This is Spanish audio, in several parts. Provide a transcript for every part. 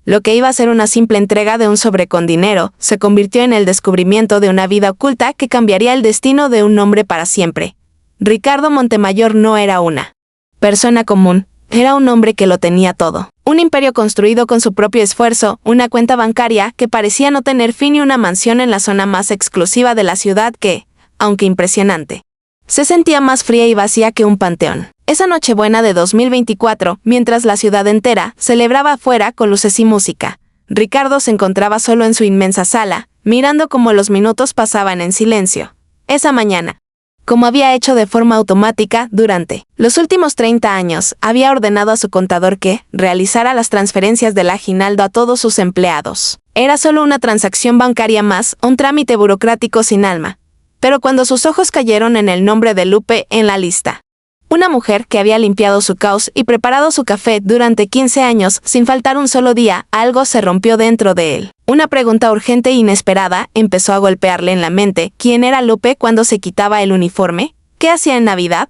Lo que iba a ser una simple entrega de un sobre con dinero, se convirtió en el descubrimiento de una vida oculta que cambiaría el destino de un hombre para siempre. Ricardo Montemayor no era una persona común, era un hombre que lo tenía todo. Un imperio construido con su propio esfuerzo, una cuenta bancaria que parecía no tener fin y una mansión en la zona más exclusiva de la ciudad que, aunque impresionante, se sentía más fría y vacía que un panteón. Esa Nochebuena de 2024, mientras la ciudad entera celebraba afuera con luces y música, Ricardo se encontraba solo en su inmensa sala, mirando cómo los minutos pasaban en silencio. Esa mañana, como había hecho de forma automática durante los últimos 30 años, había ordenado a su contador que realizara las transferencias del aguinaldo a todos sus empleados. Era solo una transacción bancaria más, un trámite burocrático sin alma. Pero cuando sus ojos cayeron en el nombre de Lupe en la lista, una mujer que había limpiado su caos y preparado su café durante 15 años sin faltar un solo día, algo se rompió dentro de él. Una pregunta urgente e inesperada empezó a golpearle en la mente. ¿Quién era Lupe cuando se quitaba el uniforme? ¿Qué hacía en Navidad?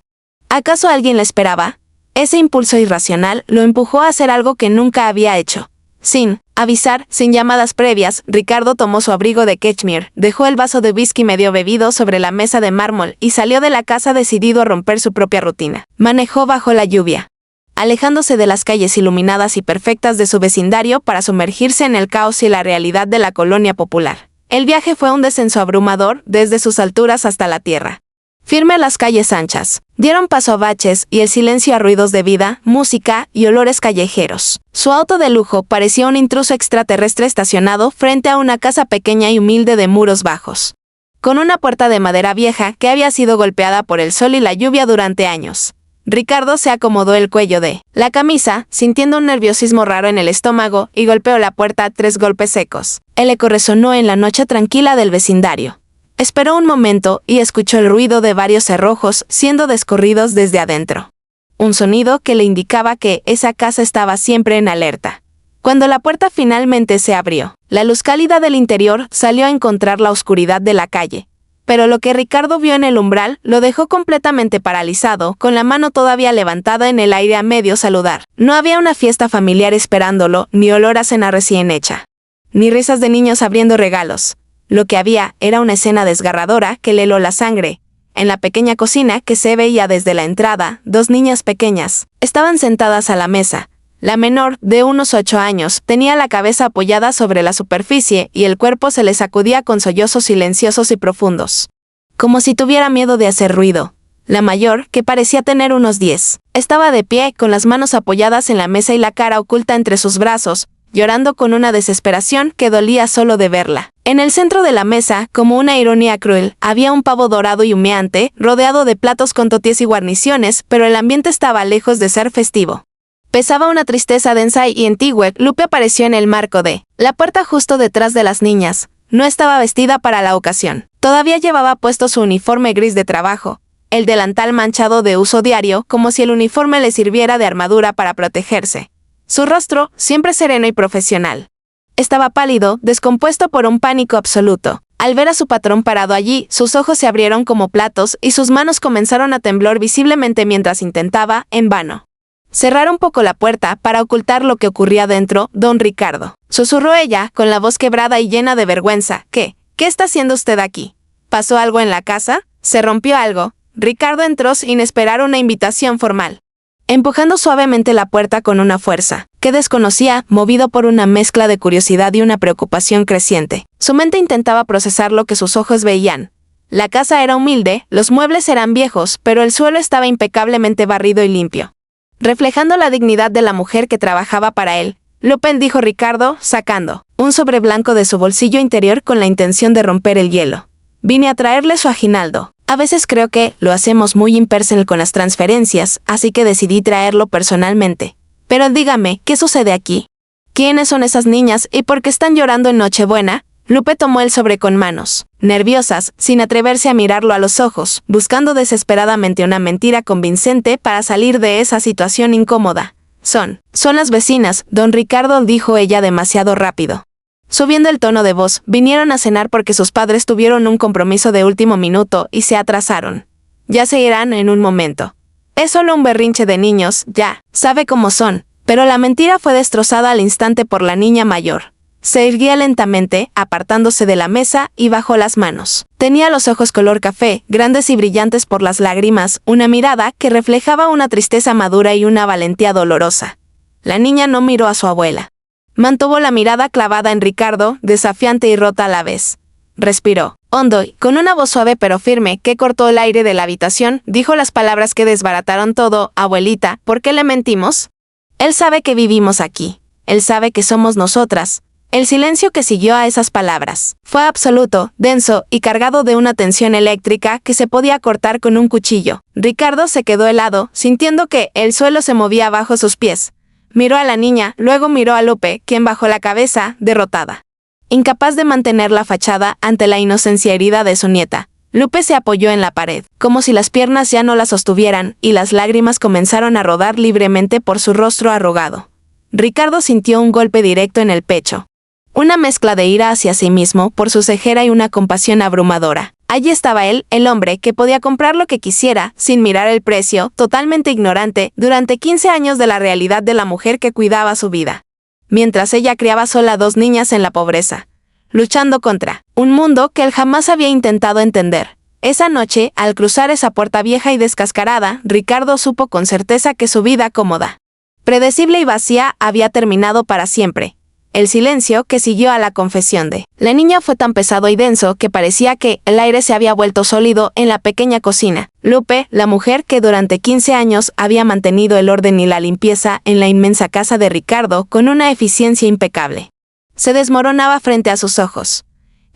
¿Acaso alguien le esperaba? Ese impulso irracional lo empujó a hacer algo que nunca había hecho. Sin avisar, sin llamadas previas, Ricardo tomó su abrigo de cashmere, dejó el vaso de whisky medio bebido sobre la mesa de mármol y salió de la casa decidido a romper su propia rutina. Manejó bajo la lluvia, alejándose de las calles iluminadas y perfectas de su vecindario para sumergirse en el caos y la realidad de la colonia popular. El viaje fue un descenso abrumador desde sus alturas hasta la tierra. Firme las calles anchas, dieron paso a baches y el silencio a ruidos de vida, música y olores callejeros. Su auto de lujo parecía un intruso extraterrestre estacionado frente a una casa pequeña y humilde de muros bajos, con una puerta de madera vieja que había sido golpeada por el sol y la lluvia durante años. Ricardo se acomodó el cuello de la camisa, sintiendo un nerviosismo raro en el estómago, y golpeó la puerta 3 golpes secos. El eco resonó en la noche tranquila del vecindario. Esperó un momento y escuchó el ruido de varios cerrojos siendo descorridos desde adentro. Un sonido que le indicaba que esa casa estaba siempre en alerta. Cuando la puerta finalmente se abrió, la luz cálida del interior salió a encontrar la oscuridad de la calle. Pero lo que Ricardo vio en el umbral lo dejó completamente paralizado, con la mano todavía levantada en el aire a medio saludar. No había una fiesta familiar esperándolo, ni olor a cena recién hecha, ni risas de niños abriendo regalos. Lo que había era una escena desgarradora que le heló la sangre. En la pequeña cocina que se veía desde la entrada, 2 niñas pequeñas estaban sentadas a la mesa. La menor, de unos 8 años, tenía la cabeza apoyada sobre la superficie y el cuerpo se le sacudía con sollozos silenciosos y profundos, como si tuviera miedo de hacer ruido. La mayor, que parecía tener unos 10, estaba de pie, con las manos apoyadas en la mesa y la cara oculta entre sus brazos, llorando con una desesperación que dolía solo de verla. En el centro de la mesa, como una ironía cruel, había un pavo dorado y humeante, rodeado de platos con toties y guarniciones, pero el ambiente estaba lejos de ser festivo. Pesaba una tristeza densa y antigua. Lupe apareció en el marco de la puerta justo detrás de las niñas. No estaba vestida para la ocasión. Todavía llevaba puesto su uniforme gris de trabajo, el delantal manchado de uso diario, como si el uniforme le sirviera de armadura para protegerse. Su rostro, siempre sereno y profesional, estaba pálido, descompuesto por un pánico absoluto. Al ver a su patrón parado allí, sus ojos se abrieron como platos y sus manos comenzaron a temblar visiblemente mientras intentaba, en vano, cerrar un poco la puerta para ocultar lo que ocurría dentro. «Don Ricardo», susurró ella, con la voz quebrada y llena de vergüenza. ¿Qué está haciendo usted aquí? ¿Pasó algo en la casa? ¿Se rompió algo? Ricardo entró sin esperar una invitación formal, empujando suavemente la puerta con una fuerza que desconocía, movido por una mezcla de curiosidad y una preocupación creciente. Su mente intentaba procesar lo que sus ojos veían. La casa era humilde, los muebles eran viejos, pero el suelo estaba impecablemente barrido y limpio, reflejando la dignidad de la mujer que trabajaba para él. «Lupen», dijo Ricardo, sacando un sobre blanco de su bolsillo interior con la intención de romper el hielo. «Vine a traerle su aguinaldo. A veces creo que lo hacemos muy impersonal con las transferencias, así que decidí traerlo personalmente. Pero dígame, ¿qué sucede aquí? ¿Quiénes son esas niñas y por qué están llorando en Nochebuena?» Lupe tomó el sobre con manos nerviosas, sin atreverse a mirarlo a los ojos, buscando desesperadamente una mentira convincente para salir de esa situación incómoda. Son las vecinas, don Ricardo», dijo ella demasiado rápido, subiendo el tono de voz. «Vinieron a cenar porque sus padres tuvieron un compromiso de último minuto y se atrasaron. Ya se irán en un momento. Es solo un berrinche de niños, ya sabe cómo son. Pero la mentira fue destrozada al instante por la niña mayor. Se erguía lentamente, apartándose de la mesa, y bajó las manos. Tenía los ojos color café, grandes y brillantes por las lágrimas, una mirada que reflejaba una tristeza madura y una valentía dolorosa. La niña no miró a su abuela. Mantuvo la mirada clavada en Ricardo, desafiante y rota a la vez. Respiró hondo y, con una voz suave pero firme que cortó el aire de la habitación, dijo las palabras que desbarataron todo. Abuelita, ¿por qué le mentimos? Él sabe que vivimos aquí. Él sabe que somos nosotras. El silencio que siguió a esas palabras fue absoluto, denso y cargado de una tensión eléctrica que se podía cortar con un cuchillo. Ricardo se quedó helado, sintiendo que el suelo se movía bajo sus pies. Miró a la niña, luego miró a Lupe, quien bajó la cabeza, derrotada. Incapaz de mantener la fachada ante la inocencia herida de su nieta, Lupe se apoyó en la pared, como si las piernas ya no la sostuvieran, y las lágrimas comenzaron a rodar libremente por su rostro arrugado. Ricardo sintió un golpe directo en el pecho. Una mezcla de ira hacia sí mismo por su cejera y una compasión abrumadora. Allí estaba él, el hombre que podía comprar lo que quisiera, sin mirar el precio, totalmente ignorante, durante 15 años de la realidad de la mujer que cuidaba su vida. Mientras ella criaba sola 2 niñas en la pobreza, luchando contra un mundo que él jamás había intentado entender. Esa noche, al cruzar esa puerta vieja y descascarada, Ricardo supo con certeza que su vida cómoda, predecible y vacía había terminado para siempre. El silencio que siguió a la confesión de la niña fue tan pesado y denso que parecía que el aire se había vuelto sólido en la pequeña cocina. Lupe, la mujer que durante 15 años había mantenido el orden y la limpieza en la inmensa casa de Ricardo con una eficiencia impecable, se desmoronaba frente a sus ojos.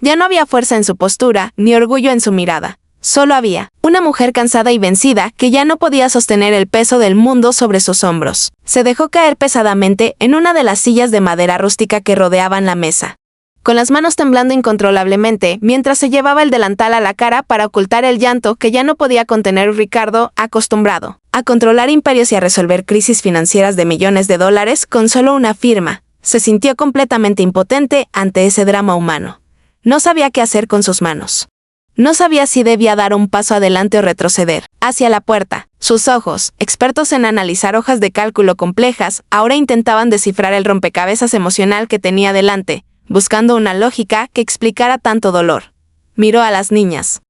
Ya no había fuerza en su postura, ni orgullo en su mirada. Solo había una mujer cansada y vencida que ya no podía sostener el peso del mundo sobre sus hombros. Se dejó caer pesadamente en una de las sillas de madera rústica que rodeaban la mesa, con las manos temblando incontrolablemente mientras se llevaba el delantal a la cara para ocultar el llanto que ya no podía contener. Ricardo, acostumbrado a controlar imperios y a resolver crisis financieras de millones de dólares con solo una firma, se sintió completamente impotente ante ese drama humano. No sabía qué hacer con sus manos. No sabía si debía dar un paso adelante o retroceder. Hacia la puerta, sus ojos, expertos en analizar hojas de cálculo complejas, ahora intentaban descifrar el rompecabezas emocional que tenía delante, buscando una lógica que explicara tanto dolor. Miró a las niñas.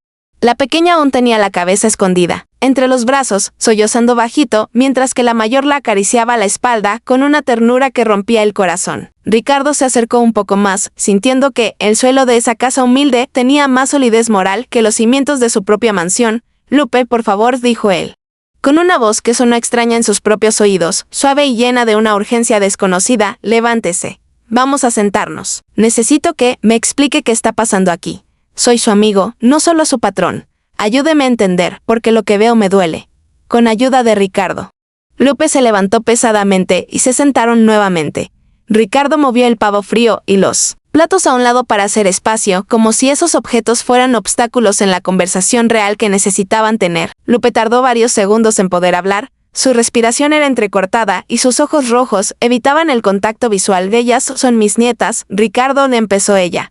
La pequeña aún tenía la cabeza escondida entre los brazos, sollozando bajito, mientras que la mayor la acariciaba la espalda con una ternura que rompía el corazón. Ricardo se acercó un poco más, sintiendo que el suelo de esa casa humilde tenía más solidez moral que los cimientos de su propia mansión. Lupe, por favor, dijo él, con una voz que sonó extraña en sus propios oídos, suave y llena de una urgencia desconocida, levántese. Vamos a sentarnos. Necesito que me explique qué está pasando aquí. Soy su amigo, no solo su patrón. Ayúdeme a entender, porque lo que veo me duele. Con ayuda de Ricardo. Lupe se levantó pesadamente y se sentaron nuevamente. Ricardo movió el pavo frío y los platos a un lado para hacer espacio, como si esos objetos fueran obstáculos en la conversación real que necesitaban tener. Lupe tardó varios segundos en poder hablar. Su respiración era entrecortada y sus ojos rojos evitaban el contacto visual. Ellas son mis nietas, Ricardo, empezó ella.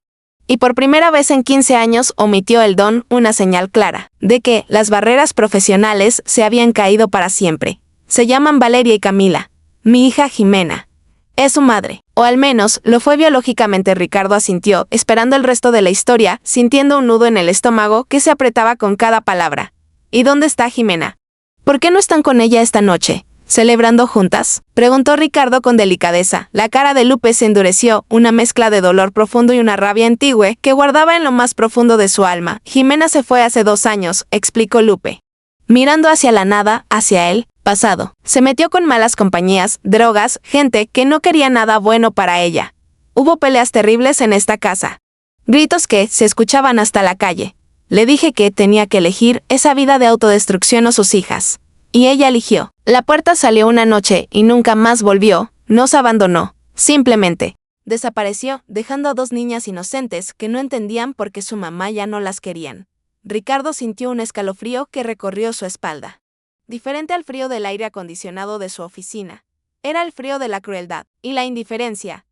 Y por primera vez en 15 años omitió el don, una señal clara de que las barreras profesionales se habían caído para siempre. Se llaman Valeria y Camila. Mi hija Jimena es su madre, o al menos lo fue biológicamente. Ricardo asintió, esperando el resto de la historia, sintiendo un nudo en el estómago que se apretaba con cada palabra. ¿Y dónde está Jimena? ¿Por qué no están con ella esta noche? ¿Celebrando juntas?, preguntó Ricardo con delicadeza. La cara de Lupe se endureció, una mezcla de dolor profundo y una rabia antigua que guardaba en lo más profundo de su alma. Jimena se fue hace 2 años, explicó Lupe, mirando hacia la nada, hacia él, pasado. Se metió con malas compañías, drogas, gente que no quería nada bueno para ella. Hubo peleas terribles en esta casa. Gritos que se escuchaban hasta la calle. Le dije que tenía que elegir esa vida de autodestrucción o sus hijas. Y ella eligió. La puerta salió una noche y nunca más volvió. Nos abandonó. Simplemente desapareció, dejando a 2 niñas inocentes que no entendían por qué su mamá ya no las querían. Ricardo sintió un escalofrío que recorrió su espalda. Diferente al frío del aire acondicionado de su oficina. Era el frío de la crueldad y la indiferencia.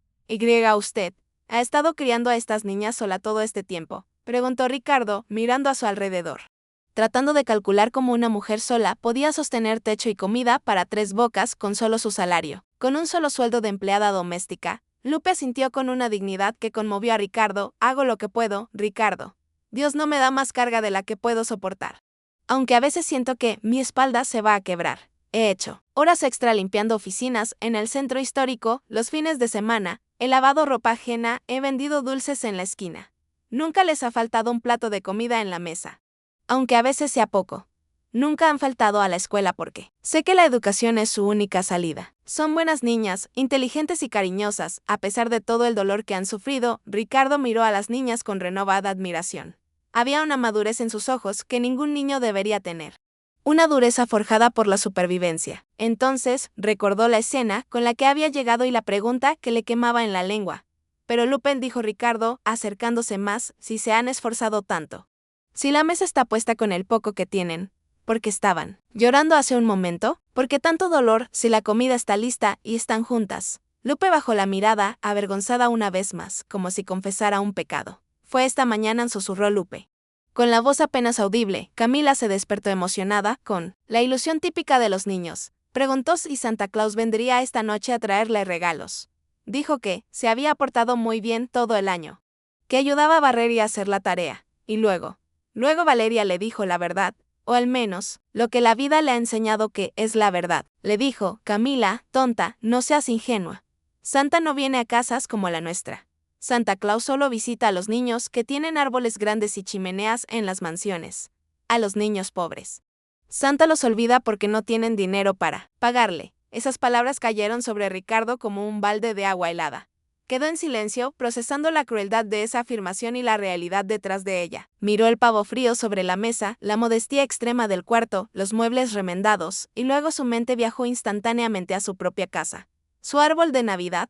¿Usted ha estado criando a estas niñas sola todo este tiempo?, preguntó Ricardo, mirando a su alrededor. tratando de calcular cómo una mujer sola podía sostener techo y comida para 3 bocas con solo su salario. Con un solo sueldo de empleada doméstica, Lupe sintió con una dignidad que conmovió a Ricardo. Hago lo que puedo, Ricardo. Dios no me da más carga de la que puedo soportar. Aunque a veces siento que mi espalda se va a quebrar. He hecho horas extra limpiando oficinas en el centro histórico, los fines de semana, he lavado ropa ajena, he vendido dulces en la esquina. Nunca les ha faltado un plato de comida en la mesa. Aunque a veces sea poco. Nunca han faltado a la escuela porque sé que la educación es su única salida. Son buenas niñas, inteligentes y cariñosas, a pesar de todo el dolor que han sufrido. Ricardo miró a las niñas con renovada admiración. Había una madurez en sus ojos que ningún niño debería tener. Una dureza forjada por la supervivencia. Entonces, recordó la escena con la que había llegado y la pregunta que le quemaba en la lengua. Pero Lupen, dijo Ricardo, acercándose más, si se han esforzado tanto. Si la mesa está puesta con el poco que tienen, porque estaban llorando hace un momento, porque tanto dolor si la comida está lista y están juntas. Lupe bajó la mirada, avergonzada una vez más, como si confesara un pecado. Fue esta mañana, susurró Lupe. Con la voz apenas audible, Camila se despertó emocionada, con la ilusión típica de los niños. Preguntó si Santa Claus vendría esta noche a traerle regalos. Dijo que se había portado muy bien todo el año, que ayudaba a barrer y a hacer la tarea, y luego Valeria le dijo la verdad, o al menos, lo que la vida le ha enseñado que es la verdad. Le dijo, Camila, tonta, no seas ingenua. Santa no viene a casas como la nuestra. Santa Claus solo visita a los niños que tienen árboles grandes y chimeneas en las mansiones. A los niños pobres. Santa los olvida porque no tienen dinero para pagarle. Esas palabras cayeron sobre Ricardo como un balde de agua helada. Quedó en silencio, procesando la crueldad de esa afirmación y la realidad detrás de ella. Miró el pavo frío sobre la mesa, la modestia extrema del cuarto, los muebles remendados, y luego su mente viajó instantáneamente a su propia casa. Su árbol de Navidad,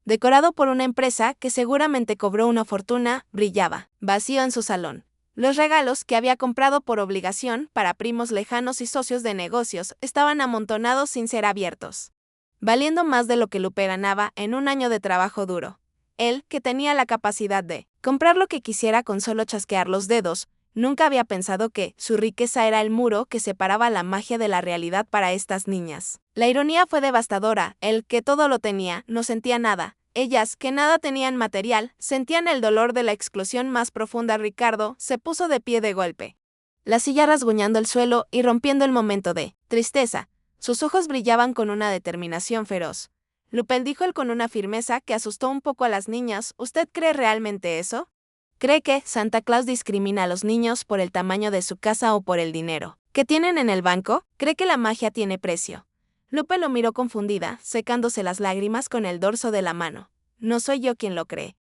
decorado por una empresa que seguramente cobró una fortuna, brillaba, vacío en su salón. Los regalos que había comprado por obligación para primos lejanos y socios de negocios estaban amontonados sin ser abiertos, valiendo más de lo que Lupe ganaba en un año de trabajo duro. Él, que tenía la capacidad de comprar lo que quisiera con solo chasquear los dedos, nunca había pensado que su riqueza era el muro que separaba la magia de la realidad para estas niñas. La ironía fue devastadora. Él, que todo lo tenía, no sentía nada. Ellas, que nada tenían material, sentían el dolor de la exclusión más profunda. Ricardo se puso de pie de golpe, la silla rasguñando el suelo y rompiendo el momento de tristeza. Sus ojos brillaban con una determinación feroz. Lupen, dijo él con una firmeza que asustó un poco a las niñas, ¿usted cree realmente eso? ¿Cree que Santa Claus discrimina a los niños por el tamaño de su casa o por el dinero que tienen en el banco? ¿Cree que la magia tiene precio? Lupe lo miró confundida, secándose las lágrimas con el dorso de la mano. No soy yo quien lo cree.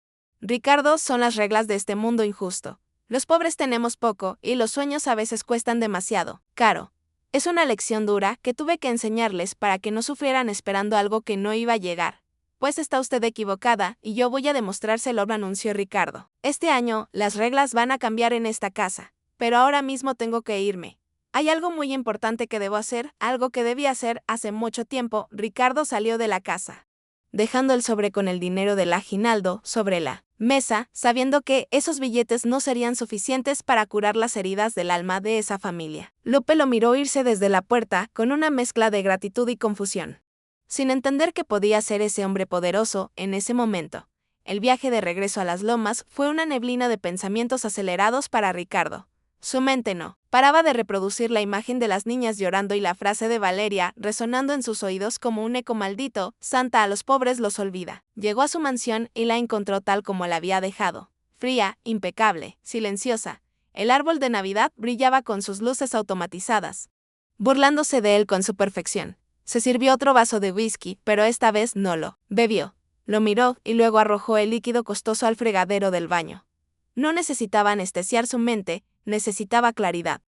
Ricardo, son las reglas de este mundo injusto. Los pobres tenemos poco y los sueños a veces cuestan demasiado caro. Es una lección dura que tuve que enseñarles para que no sufrieran esperando algo que no iba a llegar. Pues está usted equivocada y yo voy a demostrárselo, anunció Ricardo. Este año, las reglas van a cambiar en esta casa, pero ahora mismo tengo que irme. Hay algo muy importante que debo hacer, algo que debí hacer hace mucho tiempo. Ricardo salió de la casa, dejando el sobre con el dinero del aguinaldo sobre la mesa, sabiendo que esos billetes no serían suficientes para curar las heridas del alma de esa familia. Lupe lo miró irse desde la puerta con una mezcla de gratitud y confusión, sin entender qué podía ser ese hombre poderoso en ese momento. El viaje de regreso a las lomas fue una neblina de pensamientos acelerados para Ricardo. Su mente no paraba de reproducir la imagen de las niñas llorando y la frase de Valeria resonando en sus oídos como un eco maldito, Santa a los pobres los olvida. Llegó a su mansión y la encontró tal como la había dejado, fría, impecable, silenciosa. El árbol de Navidad brillaba con sus luces automatizadas, burlándose de él con su perfección. Se sirvió otro vaso de whisky, pero esta vez no lo bebió. Lo miró y luego arrojó el líquido costoso al fregadero del baño. No necesitaba anestesiar su mente, necesitaba claridad.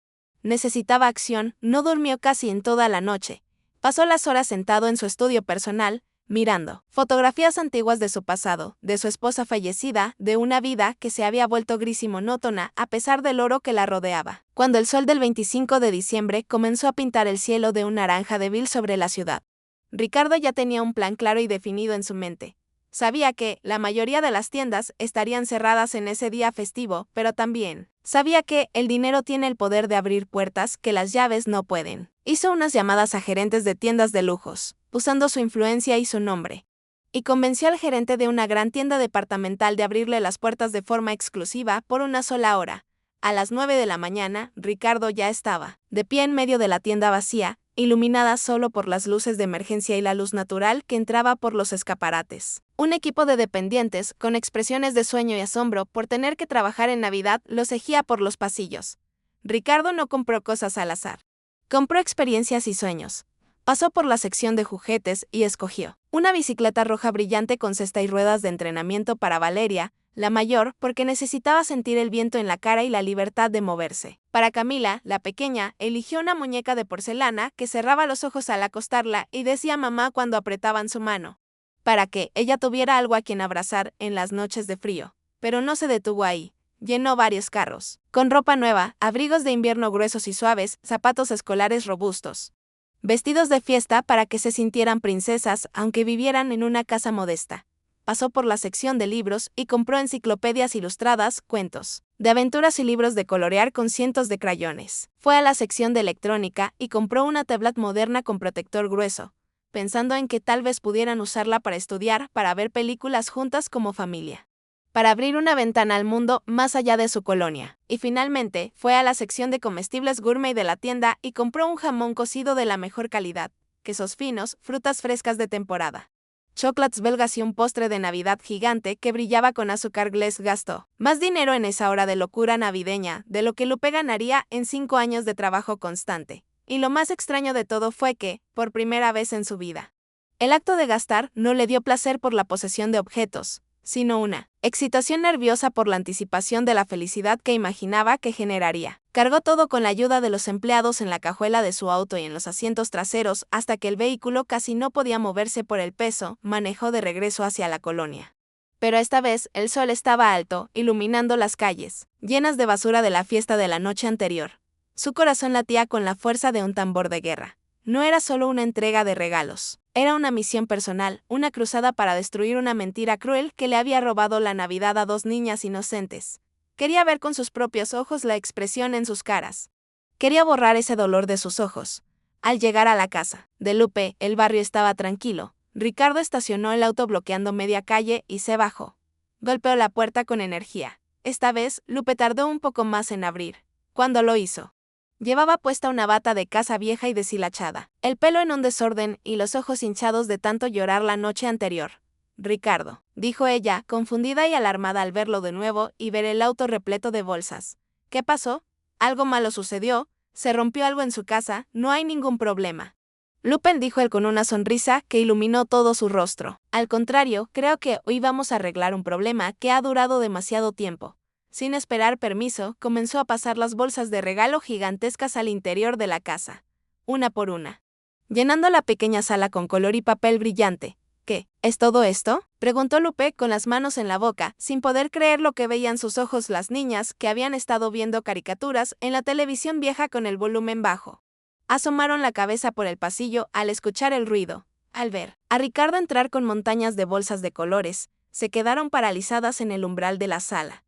Necesitaba acción. No durmió casi en toda la noche. Pasó las horas sentado en su estudio personal, mirando fotografías antiguas de su pasado, de su esposa fallecida, de una vida que se había vuelto gris y monótona a pesar del oro que la rodeaba. Cuando el sol del 25 de diciembre comenzó a pintar el cielo de un naranja débil sobre la ciudad, Ricardo ya tenía un plan claro y definido en su mente. Sabía que la mayoría de las tiendas estarían cerradas en ese día festivo, pero también sabía que el dinero tiene el poder de abrir puertas que las llaves no pueden. Hizo unas llamadas a gerentes de tiendas de lujos, usando su influencia y su nombre, y convenció al gerente de una gran tienda departamental de abrirle las puertas de forma exclusiva por una sola hora. A las 9 de la mañana, Ricardo ya estaba de pie en medio de la tienda vacía, iluminada solo por las luces de emergencia y la luz natural que entraba por los escaparates. Un equipo de dependientes, con expresiones de sueño y asombro por tener que trabajar en Navidad, lo seguía por los pasillos. Ricardo no compró cosas al azar. Compró experiencias y sueños. Pasó por la sección de juguetes y escogió una bicicleta roja brillante con cesta y ruedas de entrenamiento para Valeria, la mayor, porque necesitaba sentir el viento en la cara y la libertad de moverse. Para Camila, la pequeña, eligió una muñeca de porcelana que cerraba los ojos al acostarla y decía mamá cuando apretaban su mano, para que ella tuviera algo a quien abrazar en las noches de frío. Pero no se detuvo ahí. Llenó varios carros, con ropa nueva, abrigos de invierno gruesos y suaves, zapatos escolares robustos, vestidos de fiesta para que se sintieran princesas aunque vivieran en una casa modesta. Pasó por la sección de libros y compró enciclopedias ilustradas, cuentos de aventuras y libros de colorear con cientos de crayones. Fue a la sección de electrónica y compró una tablet moderna con protector grueso, pensando en que tal vez pudieran usarla para estudiar, para ver películas juntas como familia, para abrir una ventana al mundo más allá de su colonia. Y finalmente, fue a la sección de comestibles gourmet de la tienda y compró un jamón cocido de la mejor calidad, quesos finos, frutas frescas de temporada, chocolates belgas y un postre de Navidad gigante que brillaba con azúcar glass. Gastó más dinero en esa hora de locura navideña de lo que Lupe ganaría en 5 años de trabajo constante. Y lo más extraño de todo fue que, por primera vez en su vida, el acto de gastar no le dio placer por la posesión de objetos, sino una excitación nerviosa por la anticipación de la felicidad que imaginaba que generaría. Cargó todo con la ayuda de los empleados en la cajuela de su auto y en los asientos traseros hasta que el vehículo casi no podía moverse por el peso. Manejó de regreso hacia la colonia. Pero esta vez el sol estaba alto, iluminando las calles, llenas de basura de la fiesta de la noche anterior. Su corazón latía con la fuerza de un tambor de guerra. No era solo una entrega de regalos, era una misión personal, una cruzada para destruir una mentira cruel que le había robado la Navidad a 2 niñas inocentes. Quería ver con sus propios ojos la expresión en sus caras. Quería borrar ese dolor de sus ojos. Al llegar a la casa de Lupe, el barrio estaba tranquilo. Ricardo estacionó el auto bloqueando media calle y se bajó. Golpeó la puerta con energía. Esta vez, Lupe tardó un poco más en abrir. Cuando lo hizo, llevaba puesta una bata de casa vieja y deshilachada, el pelo en un desorden y los ojos hinchados de tanto llorar la noche anterior. Ricardo, dijo ella, confundida y alarmada al verlo de nuevo y ver el auto repleto de bolsas. ¿Qué pasó? Algo malo sucedió, se rompió algo en su casa, no hay ningún problema. Lupe, dijo él con una sonrisa que iluminó todo su rostro. Al contrario, creo que hoy vamos a arreglar un problema que ha durado demasiado tiempo. Sin esperar permiso, comenzó a pasar las bolsas de regalo gigantescas al interior de la casa, una por una, llenando la pequeña sala con color y papel brillante. ¿Qué? ¿Es todo esto?, preguntó Lupe con las manos en la boca, sin poder creer lo que veían sus ojos. Las niñas, que habían estado viendo caricaturas en la televisión vieja con el volumen bajo, asomaron la cabeza por el pasillo al escuchar el ruido. Al ver a Ricardo entrar con montañas de bolsas de colores, se quedaron paralizadas en el umbral de la sala.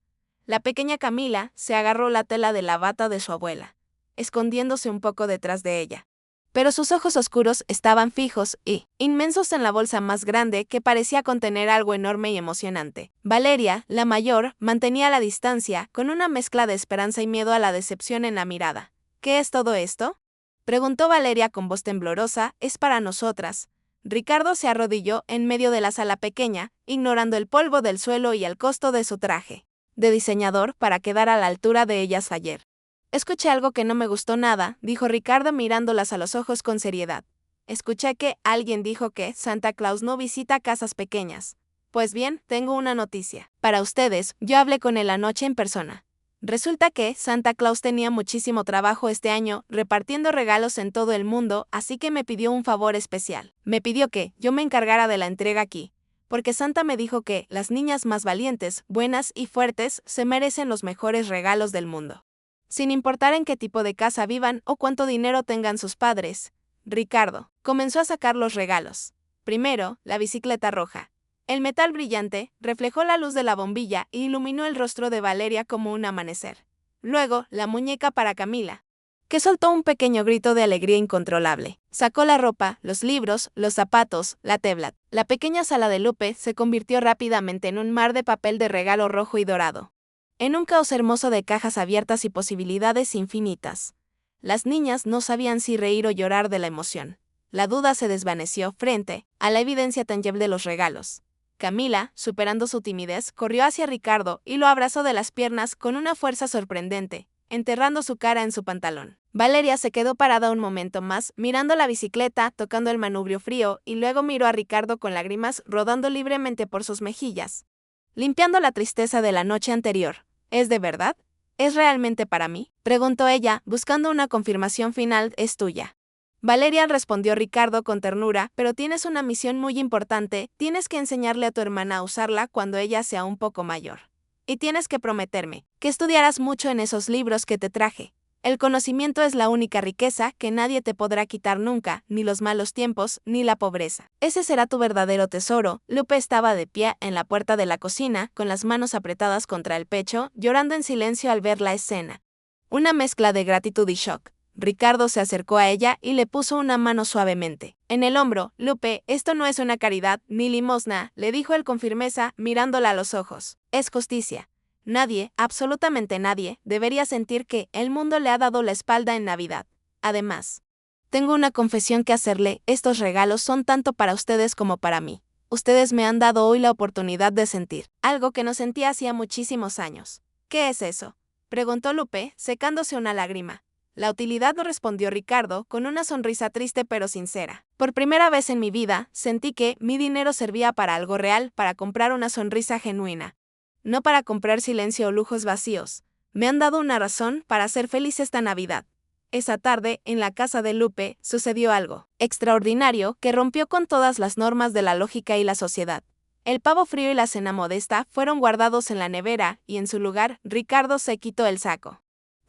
La pequeña Camila se agarró la tela de la bata de su abuela, escondiéndose un poco detrás de ella. Pero sus ojos oscuros estaban fijos y inmensos en la bolsa más grande que parecía contener algo enorme y emocionante. Valeria, la mayor, mantenía la distancia, con una mezcla de esperanza y miedo a la decepción en la mirada. ¿Qué es todo esto?, preguntó Valeria con voz temblorosa. Es para nosotras. Ricardo se arrodilló en medio de la sala pequeña, ignorando el polvo del suelo y el costo de su traje de diseñador para quedar a la altura de ellas ayer. Escuché algo que no me gustó nada, dijo Ricardo mirándolas a los ojos con seriedad. Escuché que alguien dijo que Santa Claus no visita casas pequeñas. Pues bien, tengo una noticia para ustedes. Yo hablé con él anoche en persona. Resulta que Santa Claus tenía muchísimo trabajo este año repartiendo regalos en todo el mundo, así que me pidió un favor especial. Me pidió que yo me encargara de la entrega aquí, porque Santa me dijo que las niñas más valientes, buenas y fuertes se merecen los mejores regalos del mundo, sin importar en qué tipo de casa vivan o cuánto dinero tengan sus padres. Ricardo comenzó a sacar los regalos. Primero, la bicicleta roja. El metal brillante reflejó la luz de la bombilla e iluminó el rostro de Valeria como un amanecer. Luego, la muñeca para Camila, que soltó un pequeño grito de alegría incontrolable. Sacó la ropa, los libros, los zapatos, la tablet. La pequeña sala de Lupe se convirtió rápidamente en un mar de papel de regalo rojo y dorado. En un caos hermoso de cajas abiertas y posibilidades infinitas. Las niñas no sabían si reír o llorar de la emoción. La duda se desvaneció frente a la evidencia tangible de los regalos. Camila, superando su timidez, corrió hacia Ricardo y lo abrazó de las piernas con una fuerza sorprendente, enterrando su cara en su pantalón. Valeria se quedó parada un momento más, mirando la bicicleta, tocando el manubrio frío, y luego miró a Ricardo con lágrimas rodando libremente por sus mejillas, limpiando la tristeza de la noche anterior. ¿Es de verdad? ¿Es realmente para mí?, preguntó ella, buscando una confirmación final. Es tuya. Valeria, respondió Ricardo con ternura, pero tienes una misión muy importante, tienes que enseñarle a tu hermana a usarla cuando ella sea un poco mayor. Y tienes que prometerme que estudiarás mucho en esos libros que te traje. El conocimiento es la única riqueza que nadie te podrá quitar nunca, ni los malos tiempos, ni la pobreza. Ese será tu verdadero tesoro. Lupe estaba de pie en la puerta de la cocina, con las manos apretadas contra el pecho, llorando en silencio al ver la escena. Una mezcla de gratitud y shock. Ricardo se acercó a ella y le puso una mano suavemente en el hombro. Lupe, esto no es una caridad ni limosna, le dijo él con firmeza, mirándola a los ojos. Es justicia. Nadie, absolutamente nadie, debería sentir que el mundo le ha dado la espalda en Navidad. Además, tengo una confesión que hacerle, estos regalos son tanto para ustedes como para mí. Ustedes me han dado hoy la oportunidad de sentir algo que no sentía hacía muchísimos años. ¿Qué es eso?, preguntó Lupe, secándose una lágrima. La utilidad, respondió Ricardo, con una sonrisa triste pero sincera. Por primera vez en mi vida, sentí que mi dinero servía para algo real, para comprar una sonrisa genuina. No para comprar silencio o lujos vacíos. Me han dado una razón para ser feliz esta Navidad. Esa tarde, en la casa de Lupe, sucedió algo extraordinario que rompió con todas las normas de la lógica y la sociedad. El pavo frío y la cena modesta fueron guardados en la nevera, y en su lugar, Ricardo se quitó el saco.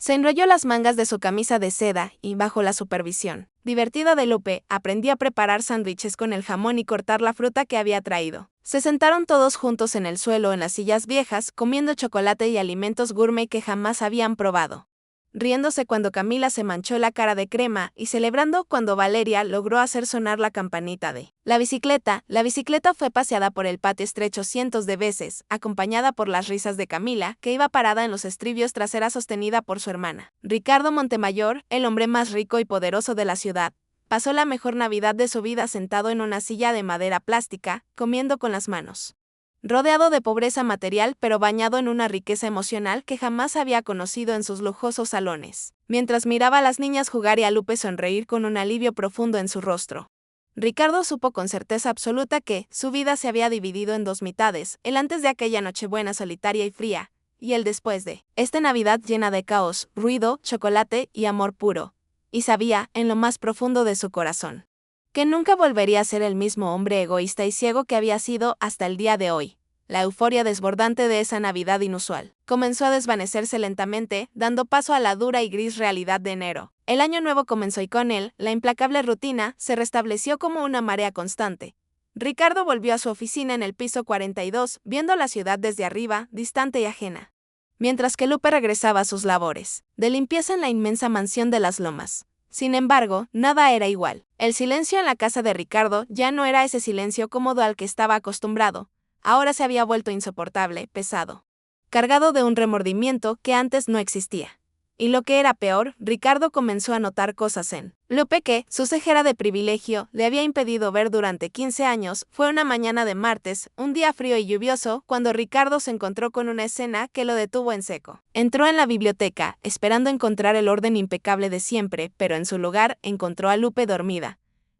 Se enrolló las mangas de su camisa de seda y, bajo la supervisión divertida de Lupe, aprendió a preparar sándwiches con el jamón y cortar la fruta que había traído. Se sentaron todos juntos en el suelo en las sillas viejas, comiendo chocolate y alimentos gourmet que jamás habían probado. Riéndose cuando Camila se manchó la cara de crema y celebrando cuando Valeria logró hacer sonar la campanita de la bicicleta. La bicicleta fue paseada por el patio estrecho cientos de veces, acompañada por las risas de Camila, que iba parada en los estribillos tras ser sostenida por su hermana. Ricardo Montemayor, el hombre más rico y poderoso de la ciudad, pasó la mejor Navidad de su vida sentado en una silla de madera plástica, comiendo con las manos. Rodeado de pobreza material pero bañado en una riqueza emocional que jamás había conocido en sus lujosos salones, mientras miraba a las niñas jugar y a Lupe sonreír con un alivio profundo en su rostro. Ricardo supo con certeza absoluta que su vida se había dividido en dos mitades, el antes de aquella Nochebuena solitaria y fría, y el después de esta Navidad llena de caos, ruido, chocolate y amor puro. Y sabía, en lo más profundo de su corazón, que nunca volvería a ser el mismo hombre egoísta y ciego que había sido hasta el día de hoy. La euforia desbordante de esa Navidad inusual comenzó a desvanecerse lentamente, dando paso a la dura y gris realidad de enero. El año nuevo comenzó y con él, la implacable rutina se restableció como una marea constante. Ricardo volvió a su oficina en el piso 42, viendo la ciudad desde arriba, distante y ajena. Mientras que Lupe regresaba a sus labores de limpieza en la inmensa mansión de las Lomas. Sin embargo, nada era igual. El silencio en la casa de Ricardo ya no era ese silencio cómodo al que estaba acostumbrado. Ahora se había vuelto insoportable, pesado, cargado de un remordimiento que antes no existía. Y lo que era peor, Ricardo comenzó a notar cosas en Lupe que, su cejera de privilegio, le había impedido ver durante 15 años. Fue una mañana de martes, un día frío y lluvioso, cuando Ricardo se encontró con una escena que lo detuvo en seco. Entró en la biblioteca, esperando encontrar el orden impecable de siempre, pero en su lugar encontró a Lupe dormida.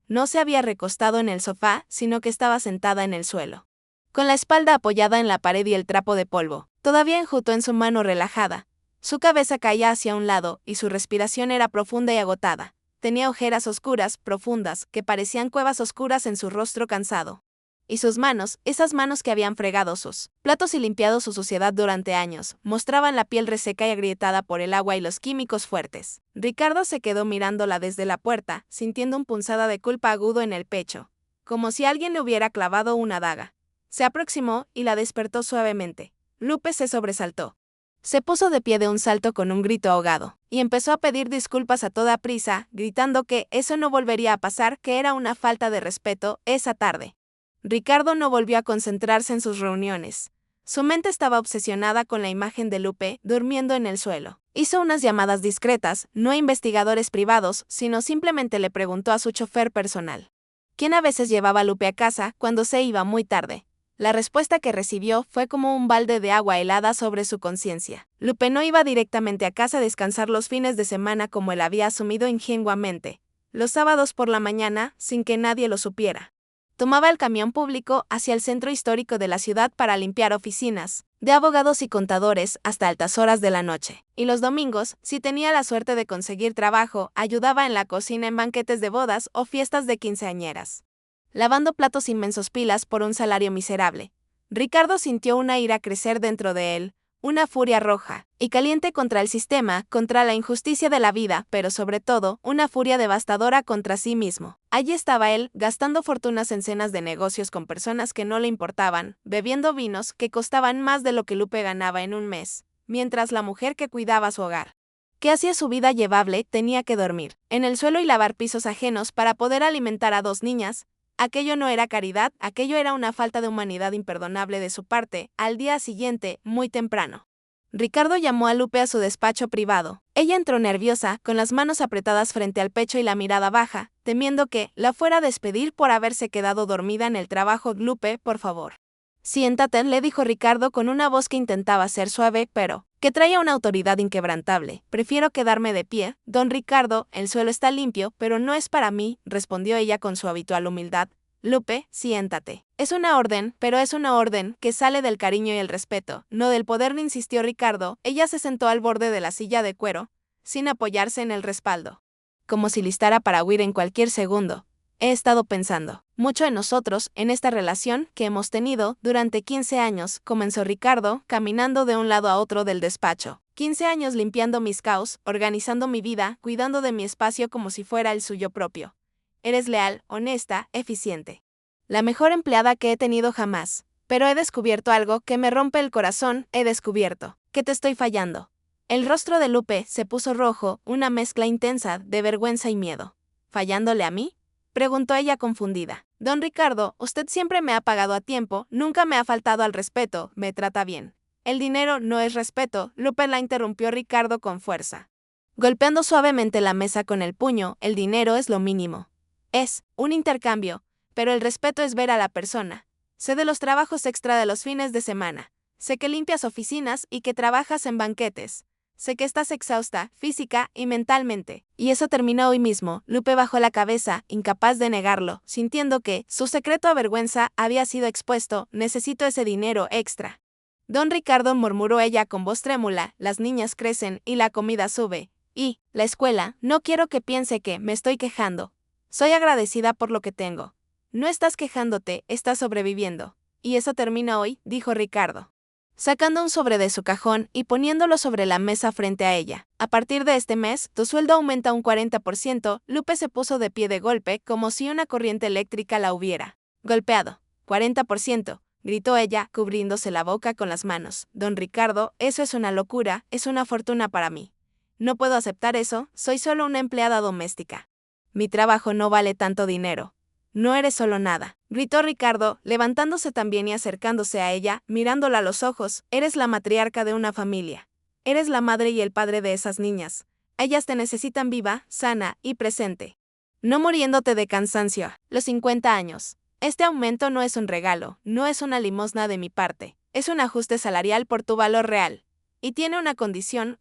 No se había recostado en el sofá, sino que estaba sentada en el suelo, con la espalda apoyada en la pared y el trapo de polvo todavía enjuto en su mano relajada. Su cabeza caía hacia un lado, y su respiración era profunda y agotada. Tenía ojeras oscuras, profundas, que parecían cuevas oscuras en su rostro cansado. Y sus manos, esas manos que habían fregado sus platos y limpiado su suciedad durante años, mostraban la piel reseca y agrietada por el agua y los químicos fuertes. Ricardo se quedó mirándola desde la puerta, sintiendo un punzada de culpa agudo en el pecho, como si alguien le hubiera clavado una daga. Se aproximó y la despertó suavemente. Lupe se sobresaltó. Se puso de pie de un salto con un grito ahogado, y empezó a pedir disculpas a toda prisa, gritando que eso no volvería a pasar, que era una falta de respeto esa tarde. Ricardo no volvió a concentrarse en sus reuniones. Su mente estaba obsesionada con la imagen de Lupe durmiendo en el suelo. Hizo unas llamadas discretas, no a investigadores privados, sino simplemente le preguntó a su chofer personal, ¿quién a veces llevaba a Lupe a casa cuando se iba muy tarde? La respuesta que recibió fue como un balde de agua helada sobre su conciencia. Lupe no iba directamente a casa a descansar los fines de semana como él había asumido ingenuamente, los sábados por la mañana, sin que nadie lo supiera. Tomaba el camión público hacia el centro histórico de la ciudad para limpiar oficinas, de abogados y contadores hasta altas horas de la noche. Y los domingos, si tenía la suerte de conseguir trabajo, ayudaba en la cocina en banquetes de bodas o fiestas de quinceañeras, lavando platos inmensos pilas por un salario miserable. Ricardo sintió una ira crecer dentro de él, una furia roja y caliente contra el sistema, contra la injusticia de la vida, pero sobre todo, una furia devastadora contra sí mismo. Allí estaba él, gastando fortunas en cenas de negocios con personas que no le importaban, bebiendo vinos que costaban más de lo que Lupe ganaba en un mes, mientras la mujer que cuidaba su hogar, que hacía su vida llevable, tenía que dormir en el suelo y lavar pisos ajenos para poder alimentar a 2 niñas. Aquello no era caridad, aquello era una falta de humanidad imperdonable de su parte. Al día siguiente, muy temprano, Ricardo llamó a Lupe a su despacho privado. Ella entró nerviosa, con las manos apretadas frente al pecho y la mirada baja, temiendo que la fuera a despedir por haberse quedado dormida en el trabajo. Lupe, por favor. Siéntate, le dijo Ricardo con una voz que intentaba ser suave, pero que traía una autoridad inquebrantable. Prefiero quedarme de pie, don Ricardo, el suelo está limpio, pero no es para mí, respondió ella con su habitual humildad. Lupe, siéntate. Es una orden, pero es una orden que sale del cariño y el respeto, no del poder, insistió Ricardo. Ella se sentó al borde de la silla de cuero, sin apoyarse en el respaldo, como si listara para huir en cualquier segundo. He estado pensando mucho en nosotros, en esta relación que hemos tenido durante 15 años, comenzó Ricardo, caminando de un lado a otro del despacho. 15 años limpiando mis caos, organizando mi vida, cuidando de mi espacio como si fuera el suyo propio. Eres leal, honesta, eficiente. La mejor empleada que he tenido jamás. Pero he descubierto algo que me rompe el corazón, he descubierto que te estoy fallando. El rostro de Lupe se puso rojo, una mezcla intensa de vergüenza y miedo. ¿Fallándole a mí?, preguntó ella confundida. Don Ricardo, usted siempre me ha pagado a tiempo, nunca me ha faltado al respeto, me trata bien. El dinero no es respeto, Lupe la interrumpió Ricardo con fuerza, golpeando suavemente la mesa con el puño. El dinero es lo mínimo. Es un intercambio, pero el respeto es ver a la persona. Sé de los trabajos extra de los fines de semana. Sé que limpias oficinas y que trabajas en banquetes. Sé que estás exhausta, física y mentalmente. Y eso terminó hoy mismo. Lupe bajó la cabeza, incapaz de negarlo, sintiendo que su secreto a vergüenza había sido expuesto. Necesito ese dinero extra. Don Ricardo, murmuró ella con voz trémula, las niñas crecen y la comida sube. Y, la escuela, no quiero que piense que me estoy quejando. Soy agradecida por lo que tengo. No estás quejándote, estás sobreviviendo. Y eso termina hoy, dijo Ricardo, sacando un sobre de su cajón y poniéndolo sobre la mesa frente a ella. A partir de este mes, tu sueldo aumenta un 40%. Lupe se puso de pie de golpe, como si una corriente eléctrica la hubiera golpeado. 40%, gritó ella, cubriéndose la boca con las manos. Don Ricardo, eso es una locura, es una fortuna para mí. No puedo aceptar eso, soy solo una empleada doméstica. Mi trabajo no vale tanto dinero. No eres solo nada, gritó Ricardo, levantándose también y acercándose a ella, mirándola a los ojos. Eres la matriarca de una familia. Eres la madre y el padre de esas niñas. Ellas te necesitan viva, sana y presente. No muriéndote de cansancio. Los 50 años. Este aumento no es un regalo, no es una limosna de mi parte. Es un ajuste salarial por tu valor real. ¿Y tiene una condición,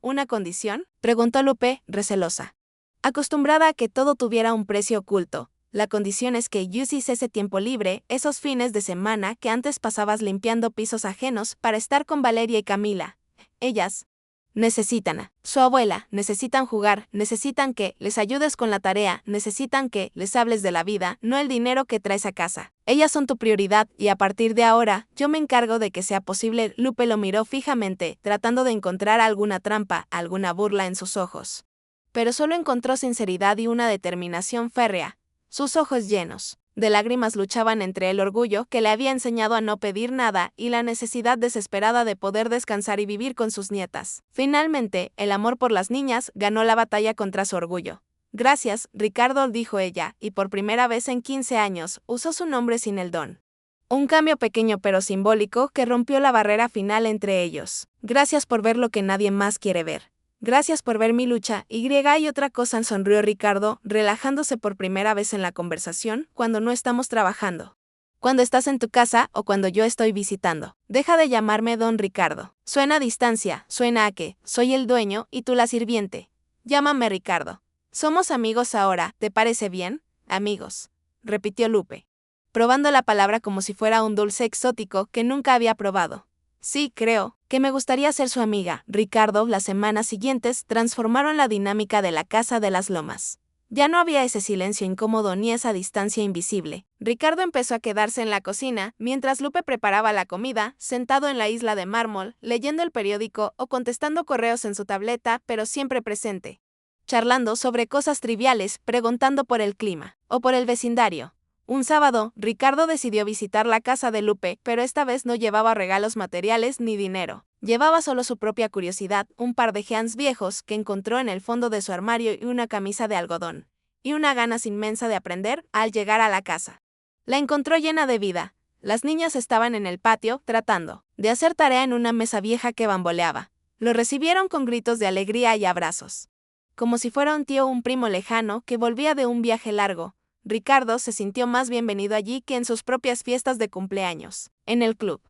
preguntó Lupe, recelosa. Acostumbrada a que todo tuviera un precio oculto. La condición es que uses ese tiempo libre, esos fines de semana que antes pasabas limpiando pisos ajenos, para estar con Valeria y Camila. Ellas necesitan a su abuela, necesitan jugar, necesitan que les ayudes con la tarea, necesitan que les hables de la vida, no el dinero que traes a casa. Ellas son tu prioridad y a partir de ahora, yo me encargo de que sea posible. Lupe lo miró fijamente, tratando de encontrar alguna trampa, alguna burla en sus ojos. Pero solo encontró sinceridad y una determinación férrea. Sus ojos llenos de lágrimas luchaban entre el orgullo que le había enseñado a no pedir nada y la necesidad desesperada de poder descansar y vivir con sus nietas. Finalmente, el amor por las niñas ganó la batalla contra su orgullo. Gracias, Ricardo, dijo ella, y por primera vez en 15 años, usó su nombre sin el don. Un cambio pequeño pero simbólico que rompió la barrera final entre ellos. Gracias por ver lo que nadie más quiere ver. Gracias por ver mi lucha, y otra cosa, sonrió Ricardo, relajándose por primera vez en la conversación, cuando no estamos trabajando. Cuando estás en tu casa o cuando yo estoy visitando. Deja de llamarme don Ricardo. Suena a distancia, suena a que soy el dueño y tú la sirviente. Llámame Ricardo. Somos amigos ahora, ¿te parece bien? Amigos, repitió Lupe, probando la palabra como si fuera un dulce exótico que nunca había probado. Sí, creo que me gustaría ser su amiga. Ricardo, las semanas siguientes transformaron la dinámica de la Casa de las Lomas. Ya no había ese silencio incómodo ni esa distancia invisible. Ricardo empezó a quedarse en la cocina, mientras Lupe preparaba la comida, sentado en la isla de mármol, leyendo el periódico o contestando correos en su tableta, pero siempre presente. Charlando sobre cosas triviales, preguntando por el clima, o por el vecindario. Un sábado, Ricardo decidió visitar la casa de Lupe, pero esta vez no llevaba regalos materiales ni dinero. Llevaba solo su propia curiosidad, un par de jeans viejos que encontró en el fondo de su armario y una camisa de algodón. Y una ganas inmensa de aprender al llegar a la casa. La encontró llena de vida. Las niñas estaban en el patio, tratando de hacer tarea en una mesa vieja que bamboleaba. Lo recibieron con gritos de alegría y abrazos. Como si fuera un tío o un primo lejano que volvía de un viaje largo. Ricardo se sintió más bienvenido allí que en sus propias fiestas de cumpleaños. En el club.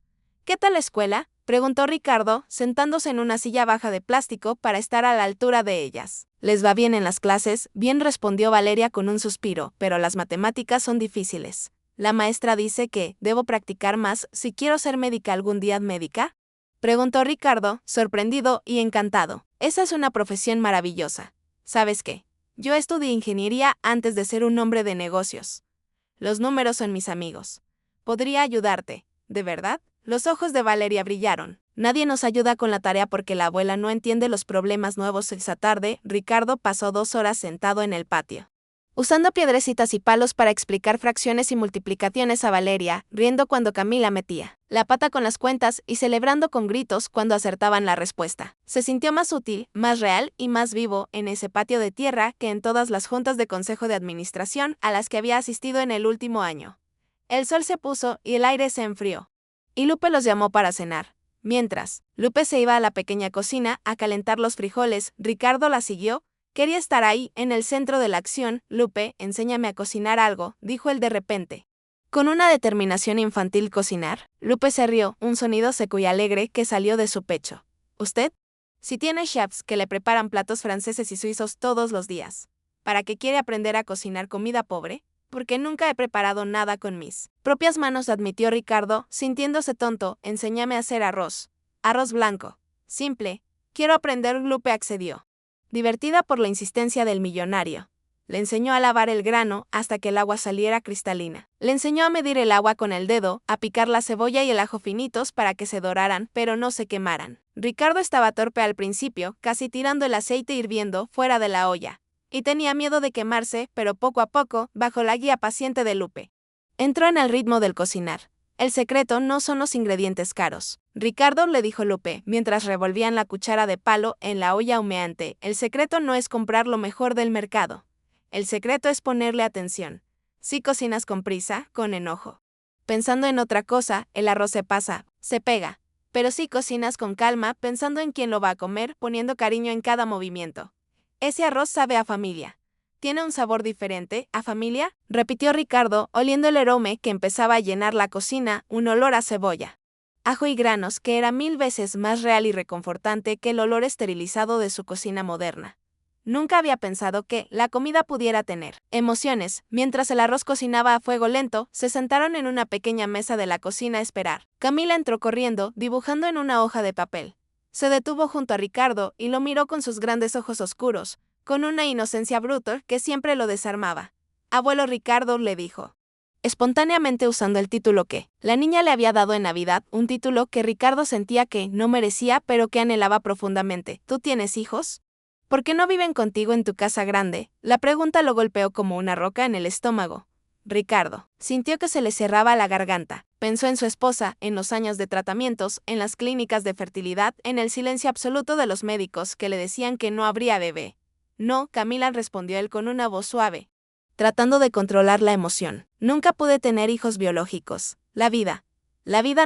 ¿Qué tal la escuela?, preguntó Ricardo, sentándose en una silla baja de plástico para estar a la altura de ellas. ¿Les va bien en las clases? Bien, respondió Valeria con un suspiro, pero las matemáticas son difíciles. La maestra dice que debo practicar más si quiero ser médica algún día. ¿Médica?, preguntó Ricardo, sorprendido y encantado. Esa es una profesión maravillosa. ¿Sabes qué? Yo estudié ingeniería antes de ser un hombre de negocios. Los números son mis amigos. Podría ayudarte, ¿de verdad? Los ojos de Valeria brillaron. Nadie nos ayuda con la tarea porque la abuela no entiende los problemas nuevos. Esa tarde, Ricardo pasó 2 horas sentado en el patio, usando piedrecitas y palos para explicar fracciones y multiplicaciones a Valeria, riendo cuando Camila metía la pata con las cuentas y celebrando con gritos cuando acertaban la respuesta. Se sintió más útil, más real y más vivo en ese patio de tierra que en todas las juntas de consejo de administración a las que había asistido en el último año. El sol se puso y el aire se enfrió. Y Lupe los llamó para cenar. Mientras Lupe se iba a la pequeña cocina a calentar los frijoles, Ricardo la siguió. Quería estar ahí, en el centro de la acción. Lupe, enséñame a cocinar algo, dijo él de repente. Con una determinación infantil. ¿Cocinar? Lupe se rió, un sonido seco y alegre que salió de su pecho. ¿Usted? Si tiene chefs que le preparan platos franceses y suizos todos los días. ¿Para qué quiere aprender a cocinar comida pobre? Porque nunca he preparado nada con mis propias manos, admitió Ricardo, sintiéndose tonto. Enséñame a hacer arroz. Arroz blanco. Simple. Quiero aprender. Lupe accedió, divertida por la insistencia del millonario. Le enseñó a lavar el grano hasta que el agua saliera cristalina. Le enseñó a medir el agua con el dedo, a picar la cebolla y el ajo finitos para que se doraran, pero no se quemaran. Ricardo estaba torpe al principio, casi tirando el aceite hirviendo fuera de la olla. Y tenía miedo de quemarse, pero poco a poco, bajo la guía paciente de Lupe, entró en el ritmo del cocinar. El secreto no son los ingredientes caros. Ricardo, le dijo Lupe, mientras revolvían la cuchara de palo en la olla humeante. El secreto no es comprar lo mejor del mercado. El secreto es ponerle atención. Si cocinas con prisa, con enojo, pensando en otra cosa, el arroz se pasa, se pega. Pero si cocinas con calma, pensando en quién lo va a comer, poniendo cariño en cada movimiento. Ese arroz sabe a familia. ¿Tiene un sabor diferente, a familia?, repitió Ricardo, oliendo el aroma que empezaba a llenar la cocina, un olor a cebolla, ajo y granos que era 1000 veces más real y reconfortante que el olor esterilizado de su cocina moderna. Nunca había pensado que la comida pudiera tener emociones. Mientras el arroz cocinaba a fuego lento, se sentaron en una pequeña mesa de la cocina a esperar. Camila entró corriendo, dibujando en una hoja de papel. Se detuvo junto a Ricardo y lo miró con sus grandes ojos oscuros, con una inocencia brutal que siempre lo desarmaba. Abuelo Ricardo, le dijo, espontáneamente usando el título que la niña le había dado en Navidad, un título que Ricardo sentía que no merecía pero que anhelaba profundamente. ¿Tú tienes hijos? ¿Por qué no viven contigo en tu casa grande? La pregunta lo golpeó como una roca en el estómago. Ricardo. Sintió que se le cerraba la garganta. Pensó en su esposa, en los años de tratamientos, en las clínicas de fertilidad, en el silencio absoluto de los médicos que le decían que no habría bebé. No, Camila, respondió él con una voz suave, tratando de controlar la emoción. Nunca pude tener hijos biológicos. La vida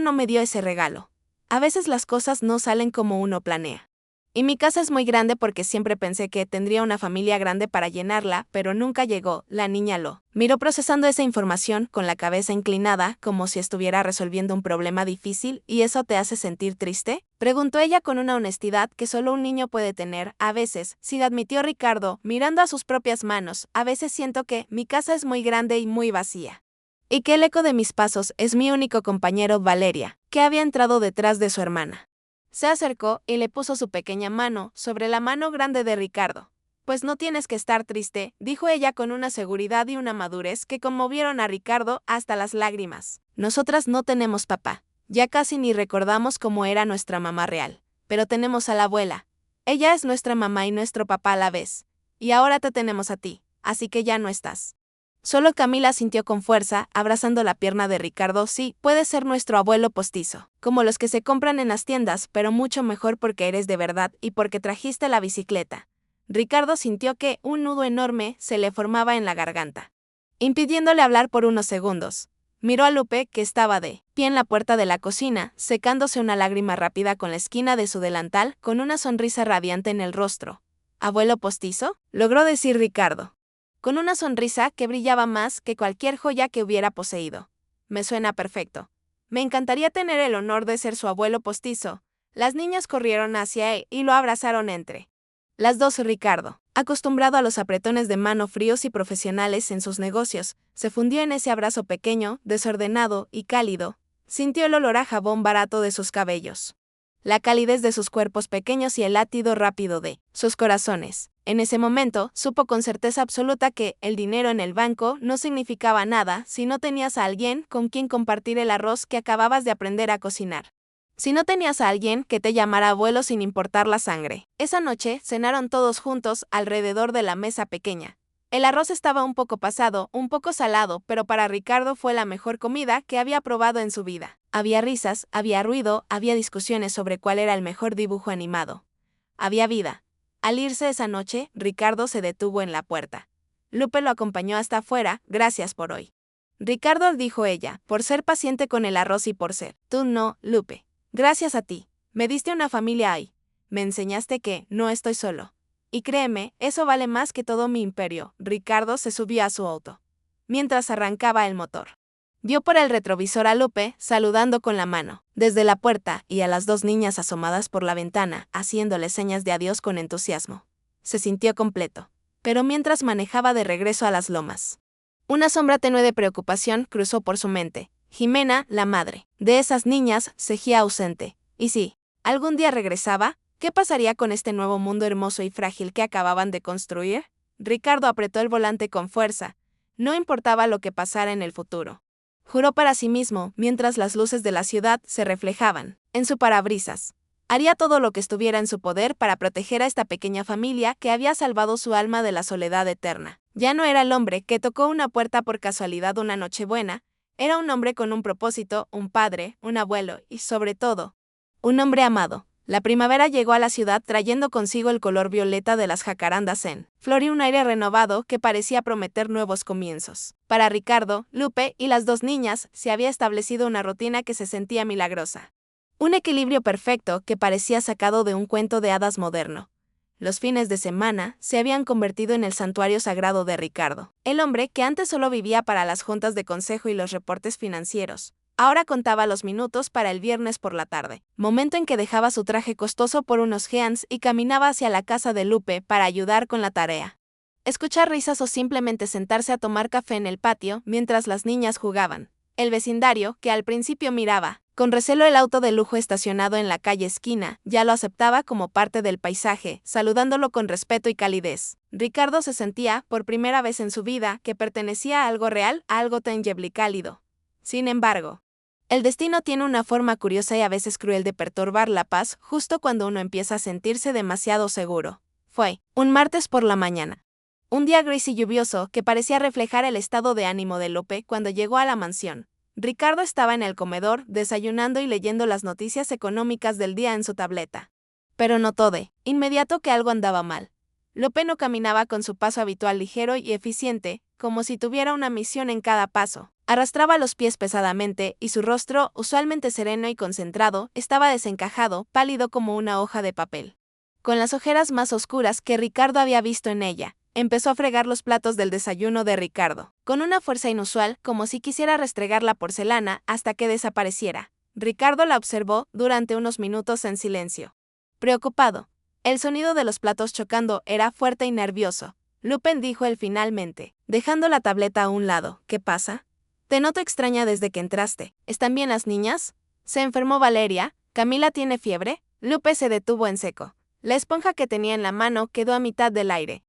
no me dio ese regalo. A veces las cosas no salen como uno planea. Y mi casa es muy grande porque siempre pensé que tendría una familia grande para llenarla, pero nunca llegó. La niña lo miró procesando esa información con la cabeza inclinada, como si estuviera resolviendo un problema difícil. ¿Y eso te hace sentir triste?, preguntó ella con una honestidad que solo un niño puede tener. A veces, sí, admitió Ricardo, mirando a sus propias manos, a veces siento que mi casa es muy grande y muy vacía. Y que el eco de mis pasos es mi único compañero. Valeria, que había entrado detrás de su hermana, se acercó y le puso su pequeña mano sobre la mano grande de Ricardo. Pues no tienes que estar triste, dijo ella con una seguridad y una madurez que conmovieron a Ricardo hasta las lágrimas. Nosotras no tenemos papá. Ya casi ni recordamos cómo era nuestra mamá real. Pero tenemos a la abuela. Ella es nuestra mamá y nuestro papá a la vez. Y ahora te tenemos a ti, así que ya no estás. Solo Camila sintió con fuerza, abrazando la pierna de Ricardo. Sí, puede ser nuestro abuelo postizo, como los que se compran en las tiendas, pero mucho mejor porque eres de verdad y porque trajiste la bicicleta. Ricardo sintió que un nudo enorme se le formaba en la garganta, impidiéndole hablar por unos segundos. Miró a Lupe, que estaba de pie en la puerta de la cocina, secándose una lágrima rápida con la esquina de su delantal, con una sonrisa radiante en el rostro. ¿Abuelo postizo?, logró decir Ricardo, con una sonrisa que brillaba más que cualquier joya que hubiera poseído. Me suena perfecto. Me encantaría tener el honor de ser su abuelo postizo. Las niñas corrieron hacia él y lo abrazaron entre las dos. Ricardo, acostumbrado a los apretones de mano fríos y profesionales en sus negocios, se fundió en ese abrazo pequeño, desordenado y cálido. Sintió el olor a jabón barato de sus cabellos, la calidez de sus cuerpos pequeños y el latido rápido de sus corazones. En ese momento, supo con certeza absoluta que el dinero en el banco no significaba nada si no tenías a alguien con quien compartir el arroz que acababas de aprender a cocinar. Si no tenías a alguien que te llamara abuelo sin importar la sangre. Esa noche cenaron todos juntos alrededor de la mesa pequeña. El arroz estaba un poco pasado, un poco salado, pero para Ricardo fue la mejor comida que había probado en su vida. Había risas, había ruido, había discusiones sobre cuál era el mejor dibujo animado. Había vida. Al irse esa noche, Ricardo se detuvo en la puerta. Lupe lo acompañó hasta afuera. Gracias por hoy, Ricardo, dijo ella, por ser paciente con el arroz y por ser. Tú no, Lupe. Gracias a ti. Me diste una familia ahí. Me enseñaste que no estoy solo. Y créeme, eso vale más que todo mi imperio. Ricardo se subió a su auto, mientras arrancaba el motor. Vio por el retrovisor a Lupe, saludando con la mano, desde la puerta, y a las dos niñas asomadas por la ventana, haciéndole señas de adiós con entusiasmo. Se sintió completo. Pero mientras manejaba de regreso a las lomas, una sombra tenue de preocupación cruzó por su mente. Jimena, la madre de esas niñas, seguía ausente. ¿Y si algún día regresaba? ¿Qué pasaría con este nuevo mundo hermoso y frágil que acababan de construir? Ricardo apretó el volante con fuerza. No importaba lo que pasara en el futuro. Juró para sí mismo, mientras las luces de la ciudad se reflejaban en su parabrisas. Haría todo lo que estuviera en su poder para proteger a esta pequeña familia que había salvado su alma de la soledad eterna. Ya no era el hombre que tocó una puerta por casualidad una Nochebuena. Era un hombre con un propósito, un padre, un abuelo y, sobre todo, un hombre amado. La primavera llegó a la ciudad trayendo consigo el color violeta de las jacarandas en flor y un aire renovado que parecía prometer nuevos comienzos. Para Ricardo, Lupe y las dos niñas se había establecido una rutina que se sentía milagrosa. Un equilibrio perfecto que parecía sacado de un cuento de hadas moderno. Los fines de semana se habían convertido en el santuario sagrado de Ricardo. El hombre que antes solo vivía para las juntas de consejo y los reportes financieros, ahora contaba los minutos para el viernes por la tarde, momento en que dejaba su traje costoso por unos jeans y caminaba hacia la casa de Lupe para ayudar con la tarea. Escuchar risas o simplemente sentarse a tomar café en el patio mientras las niñas jugaban. El vecindario, que al principio miraba con recelo el auto de lujo estacionado en la calle esquina, ya lo aceptaba como parte del paisaje, saludándolo con respeto y calidez. Ricardo se sentía, por primera vez en su vida, que pertenecía a algo real, a algo tangible y cálido. Sin embargo, el destino tiene una forma curiosa y a veces cruel de perturbar la paz justo cuando uno empieza a sentirse demasiado seguro. Fue un martes por la mañana. Un día gris y lluvioso que parecía reflejar el estado de ánimo de Lupe cuando llegó a la mansión. Ricardo estaba en el comedor, desayunando y leyendo las noticias económicas del día en su tableta. Pero notó de inmediato que algo andaba mal. Lupe no caminaba con su paso habitual ligero y eficiente, como si tuviera una misión en cada paso. Arrastraba los pies pesadamente y su rostro, usualmente sereno y concentrado, estaba desencajado, pálido como una hoja de papel. Con las ojeras más oscuras que Ricardo había visto en ella, empezó a fregar los platos del desayuno de Ricardo, con una fuerza inusual, como si quisiera restregar la porcelana hasta que desapareciera. Ricardo la observó durante unos minutos en silencio. Preocupado. El sonido de los platos chocando era fuerte y nervioso. Lupin dijo él finalmente, dejando la tableta a un lado. ¿Qué pasa? Te noto extraña desde que entraste. ¿Están bien las niñas? ¿Se enfermó Valeria? ¿Camila tiene fiebre? Lupe se detuvo en seco. La esponja que tenía en la mano quedó a mitad del aire.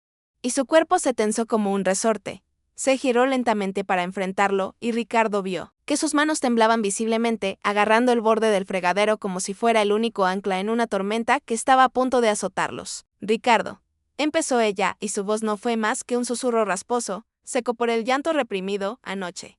Y su cuerpo se tensó como un resorte. Se giró lentamente para enfrentarlo y Ricardo vio que sus manos temblaban visiblemente, agarrando el borde del fregadero como si fuera el único ancla en una tormenta que estaba a punto de azotarlos. Ricardo. Empezó ella, y su voz no fue más que un susurro rasposo, seco por el llanto reprimido, anoche.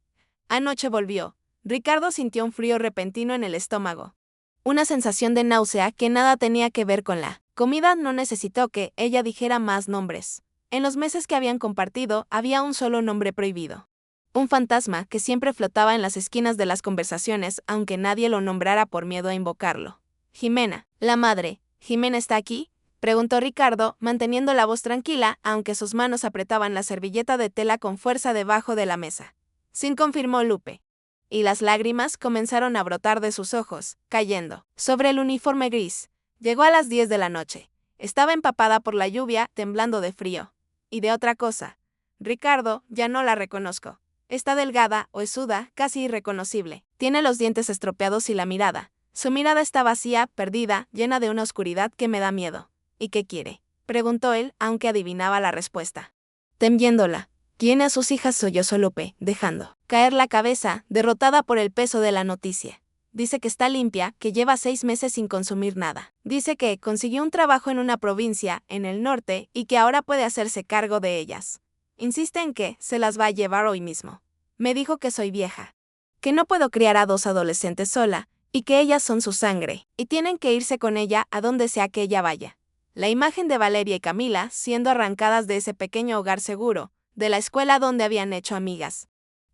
Anoche volvió. Ricardo sintió un frío repentino en el estómago. Una sensación de náusea que nada tenía que ver con la comida. No necesitó que ella dijera más nombres. En los meses que habían compartido, había un solo nombre prohibido. Un fantasma que siempre flotaba en las esquinas de las conversaciones, aunque nadie lo nombrara por miedo a invocarlo. Jimena, la madre. ¿Jimena está aquí?, preguntó Ricardo, manteniendo la voz tranquila, aunque sus manos apretaban la servilleta de tela con fuerza debajo de la mesa. Sí, confirmó Lupe. Y las lágrimas comenzaron a brotar de sus ojos, cayendo sobre el uniforme gris. Llegó a las 10 de la noche. Estaba empapada por la lluvia, temblando de frío. Y de otra cosa. Ricardo, ya no la reconozco. Está delgada, huesuda, casi irreconocible. Tiene los dientes estropeados y la mirada. Su mirada está vacía, perdida, llena de una oscuridad que me da miedo. ¿Y qué quiere?, preguntó él, aunque adivinaba la respuesta. Temiéndola. Tiene a sus hijas, sollozó Lupe, dejando caer la cabeza, derrotada por el peso de la noticia. Dice que está limpia, que lleva 6 meses sin consumir nada. Dice que consiguió un trabajo en una provincia, en el norte, y que ahora puede hacerse cargo de ellas. Insiste en que se las va a llevar hoy mismo. Me dijo que soy vieja, que no puedo criar a 2 adolescentes sola, y que ellas son su sangre, y tienen que irse con ella a donde sea que ella vaya. La imagen de Valeria y Camila siendo arrancadas de ese pequeño hogar seguro, de la escuela donde habían hecho amigas,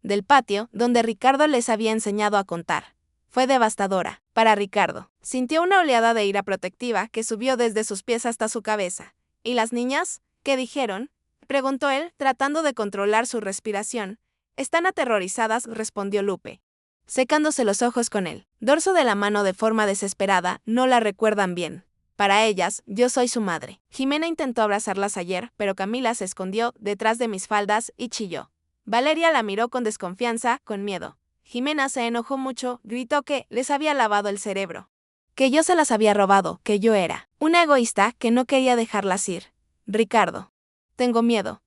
del patio donde Ricardo les había enseñado a contar. Fue devastadora para Ricardo. Sintió una oleada de ira protectiva que subió desde sus pies hasta su cabeza. ¿Y las niñas? ¿Qué dijeron?, preguntó él, tratando de controlar su respiración. Están aterrorizadas, respondió Lupe, secándose los ojos con el dorso de la mano de forma desesperada. No la recuerdan bien. Para ellas, yo soy su madre. Jimena intentó abrazarlas ayer, pero Camila se escondió detrás de mis faldas y chilló. Valeria la miró con desconfianza, con miedo. Jimena se enojó mucho, gritó que les había lavado el cerebro, que yo se las había robado, que yo era una egoísta que no quería dejarlas ir. Ricardo. Tengo miedo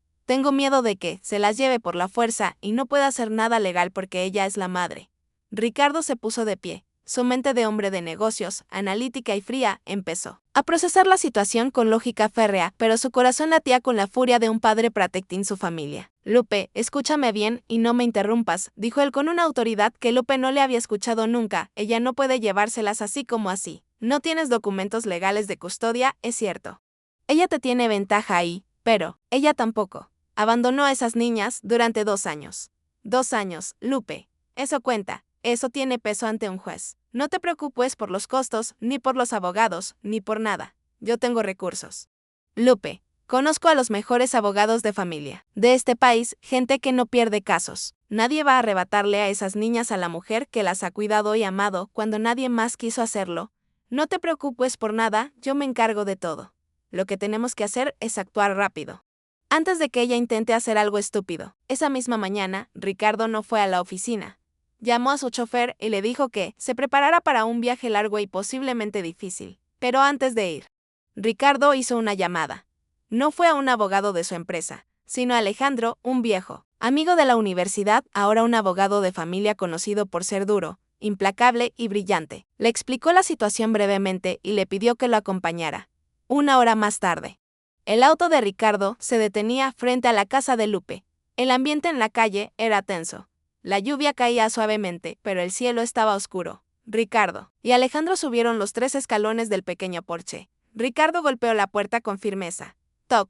de que se las lleve por la fuerza y no pueda hacer nada legal porque ella es la madre. Ricardo se puso de pie. Su mente de hombre de negocios, analítica y fría, empezó a procesar la situación con lógica férrea, pero su corazón latía con la furia de un padre protecting su familia. Lupe, escúchame bien y no me interrumpas, dijo él con una autoridad que Lupe no le había escuchado nunca. Ella no puede llevárselas así como así. No tienes documentos legales de custodia, es cierto. Ella te tiene ventaja ahí, pero ella tampoco. Abandonó a esas niñas durante 2 años. 2 años, Lupe. Eso cuenta. Eso tiene peso ante un juez. No te preocupes por los costos, ni por los abogados, ni por nada. Yo tengo recursos. Lupe, conozco a los mejores abogados de familia de este país, gente que no pierde casos. Nadie va a arrebatarle a esas niñas a la mujer que las ha cuidado y amado cuando nadie más quiso hacerlo. No te preocupes por nada, yo me encargo de todo. Lo que tenemos que hacer es actuar rápido, antes de que ella intente hacer algo estúpido. Esa misma mañana, Ricardo no fue a la oficina. Llamó a su chofer y le dijo que se preparara para un viaje largo y posiblemente difícil. Pero antes de ir, Ricardo hizo una llamada. No fue a un abogado de su empresa, sino a Alejandro, un viejo amigo de la universidad, ahora un abogado de familia conocido por ser duro, implacable y brillante. Le explicó la situación brevemente y le pidió que lo acompañara. 1 hora más tarde, El auto de Ricardo se detenía frente a la casa de Lupe. El ambiente en la calle era tenso. La lluvia caía suavemente, pero el cielo estaba oscuro. Ricardo y Alejandro subieron los 3 escalones del pequeño porche. Ricardo golpeó la puerta con firmeza. Toc,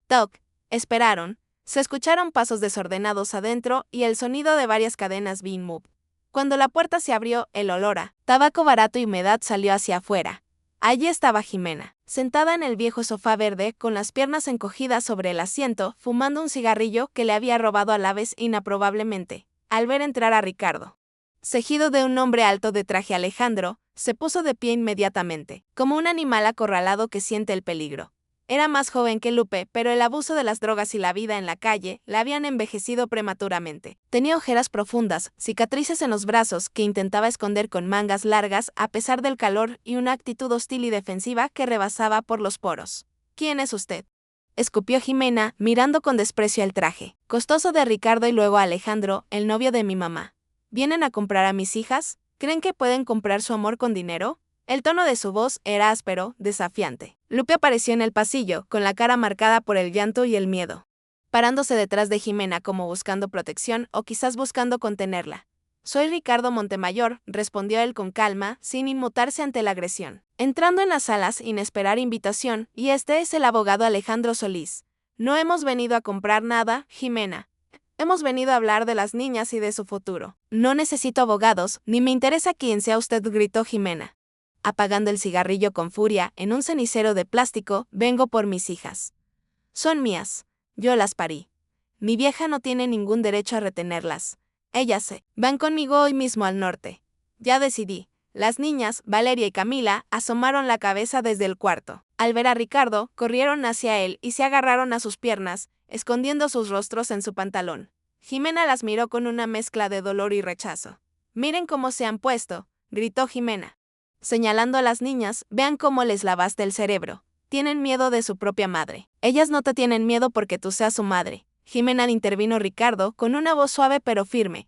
toc. Esperaron. Se escucharon pasos desordenados adentro y el sonido de varias cadenas being moved. Cuando la puerta se abrió, el olor a tabaco barato y humedad salió hacia afuera. Allí estaba Jimena, sentada en el viejo sofá verde con las piernas encogidas sobre el asiento, fumando un cigarrillo que le había robado a la vez inaprobablemente, al ver entrar a Ricardo. Seguido de un hombre alto de traje Alejandro, se puso de pie inmediatamente, como un animal acorralado que siente el peligro. Era más joven que Lupe, pero el abuso de las drogas y la vida en la calle la habían envejecido prematuramente. Tenía ojeras profundas, cicatrices en los brazos que intentaba esconder con mangas largas a pesar del calor y una actitud hostil y defensiva que rebasaba por los poros. ¿Quién es usted?, escupió Jimena, mirando con desprecio el traje costoso de Ricardo y luego a Alejandro, el novio de mi mamá. ¿Vienen a comprar a mis hijas? ¿Creen que pueden comprar su amor con dinero? El tono de su voz era áspero, desafiante. Lupe apareció en el pasillo, con la cara marcada por el llanto y el miedo, parándose detrás de Jimena como buscando protección o quizás buscando contenerla. Soy Ricardo Montemayor, respondió él con calma, sin inmutarse ante la agresión. Entrando en la sala sin esperar invitación, y este es el abogado Alejandro Solís. No hemos venido a comprar nada, Jimena. Hemos venido a hablar de las niñas y de su futuro. No necesito abogados, ni me interesa quién sea usted, gritó Jimena, apagando el cigarrillo con furia en un cenicero de plástico. Vengo por mis hijas. Son mías. Yo las parí. Mi vieja no tiene ningún derecho a retenerlas. Ellas se van conmigo hoy mismo al norte. Ya decidí. Las niñas, Valeria y Camila, asomaron la cabeza desde el cuarto. Al ver a Ricardo, corrieron hacia él y se agarraron a sus piernas, escondiendo sus rostros en su pantalón. Jimena las miró con una mezcla de dolor y rechazo. Miren cómo se han puesto, gritó Jimena, señalando a las niñas. Vean cómo les lavaste el cerebro. Tienen miedo de su propia madre. Ellas no te tienen miedo porque tú seas su madre. Jimena, intervino Ricardo con una voz suave pero firme,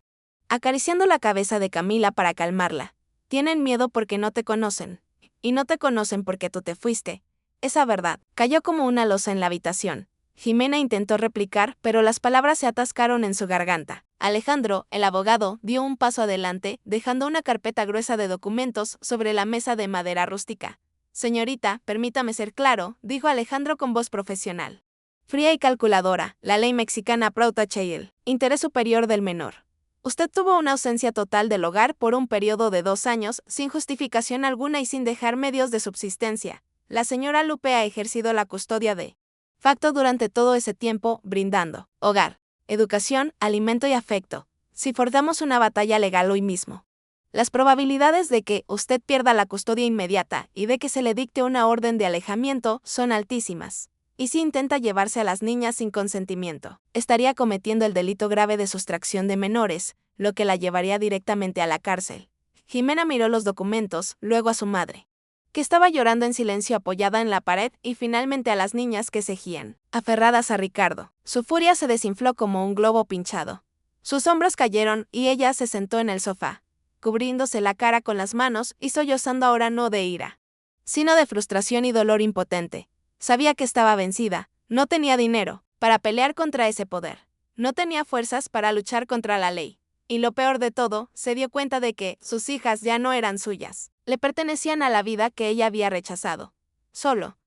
acariciando la cabeza de Camila para calmarla. Tienen miedo porque no te conocen. Y no te conocen porque tú te fuiste. Esa verdad cayó como una losa en la habitación. Jimena intentó replicar, pero las palabras se atascaron en su garganta. Alejandro, el abogado, dio un paso adelante, dejando una carpeta gruesa de documentos sobre la mesa de madera rústica. Señorita, permítame ser claro, dijo Alejandro con voz profesional, fría y calculadora. La ley mexicana protege el interés superior del menor. Usted tuvo una ausencia total del hogar por un periodo de 2 años, sin justificación alguna y sin dejar medios de subsistencia. La señora Lupe ha ejercido la custodia de facto durante todo ese tiempo, brindando hogar, educación, alimento y afecto. Si forzamos una batalla legal hoy mismo, las probabilidades de que usted pierda la custodia inmediata y de que se le dicte una orden de alejamiento son altísimas. Y si intenta llevarse a las niñas sin consentimiento, estaría cometiendo el delito grave de sustracción de menores, lo que la llevaría directamente a la cárcel. Jimena miró los documentos, luego a su madre, que estaba llorando en silencio apoyada en la pared, y finalmente a las niñas que seguían, aferradas a Ricardo. Su furia se desinfló como un globo pinchado. Sus hombros cayeron y ella se sentó en el sofá, cubriéndose la cara con las manos y sollozando ahora no de ira, sino de frustración y dolor impotente. Sabía que estaba vencida. No tenía dinero para pelear contra ese poder. No tenía fuerzas para luchar contra la ley. Y lo peor de todo, se dio cuenta de que sus hijas ya no eran suyas. Le pertenecían a la vida que ella había rechazado. Solo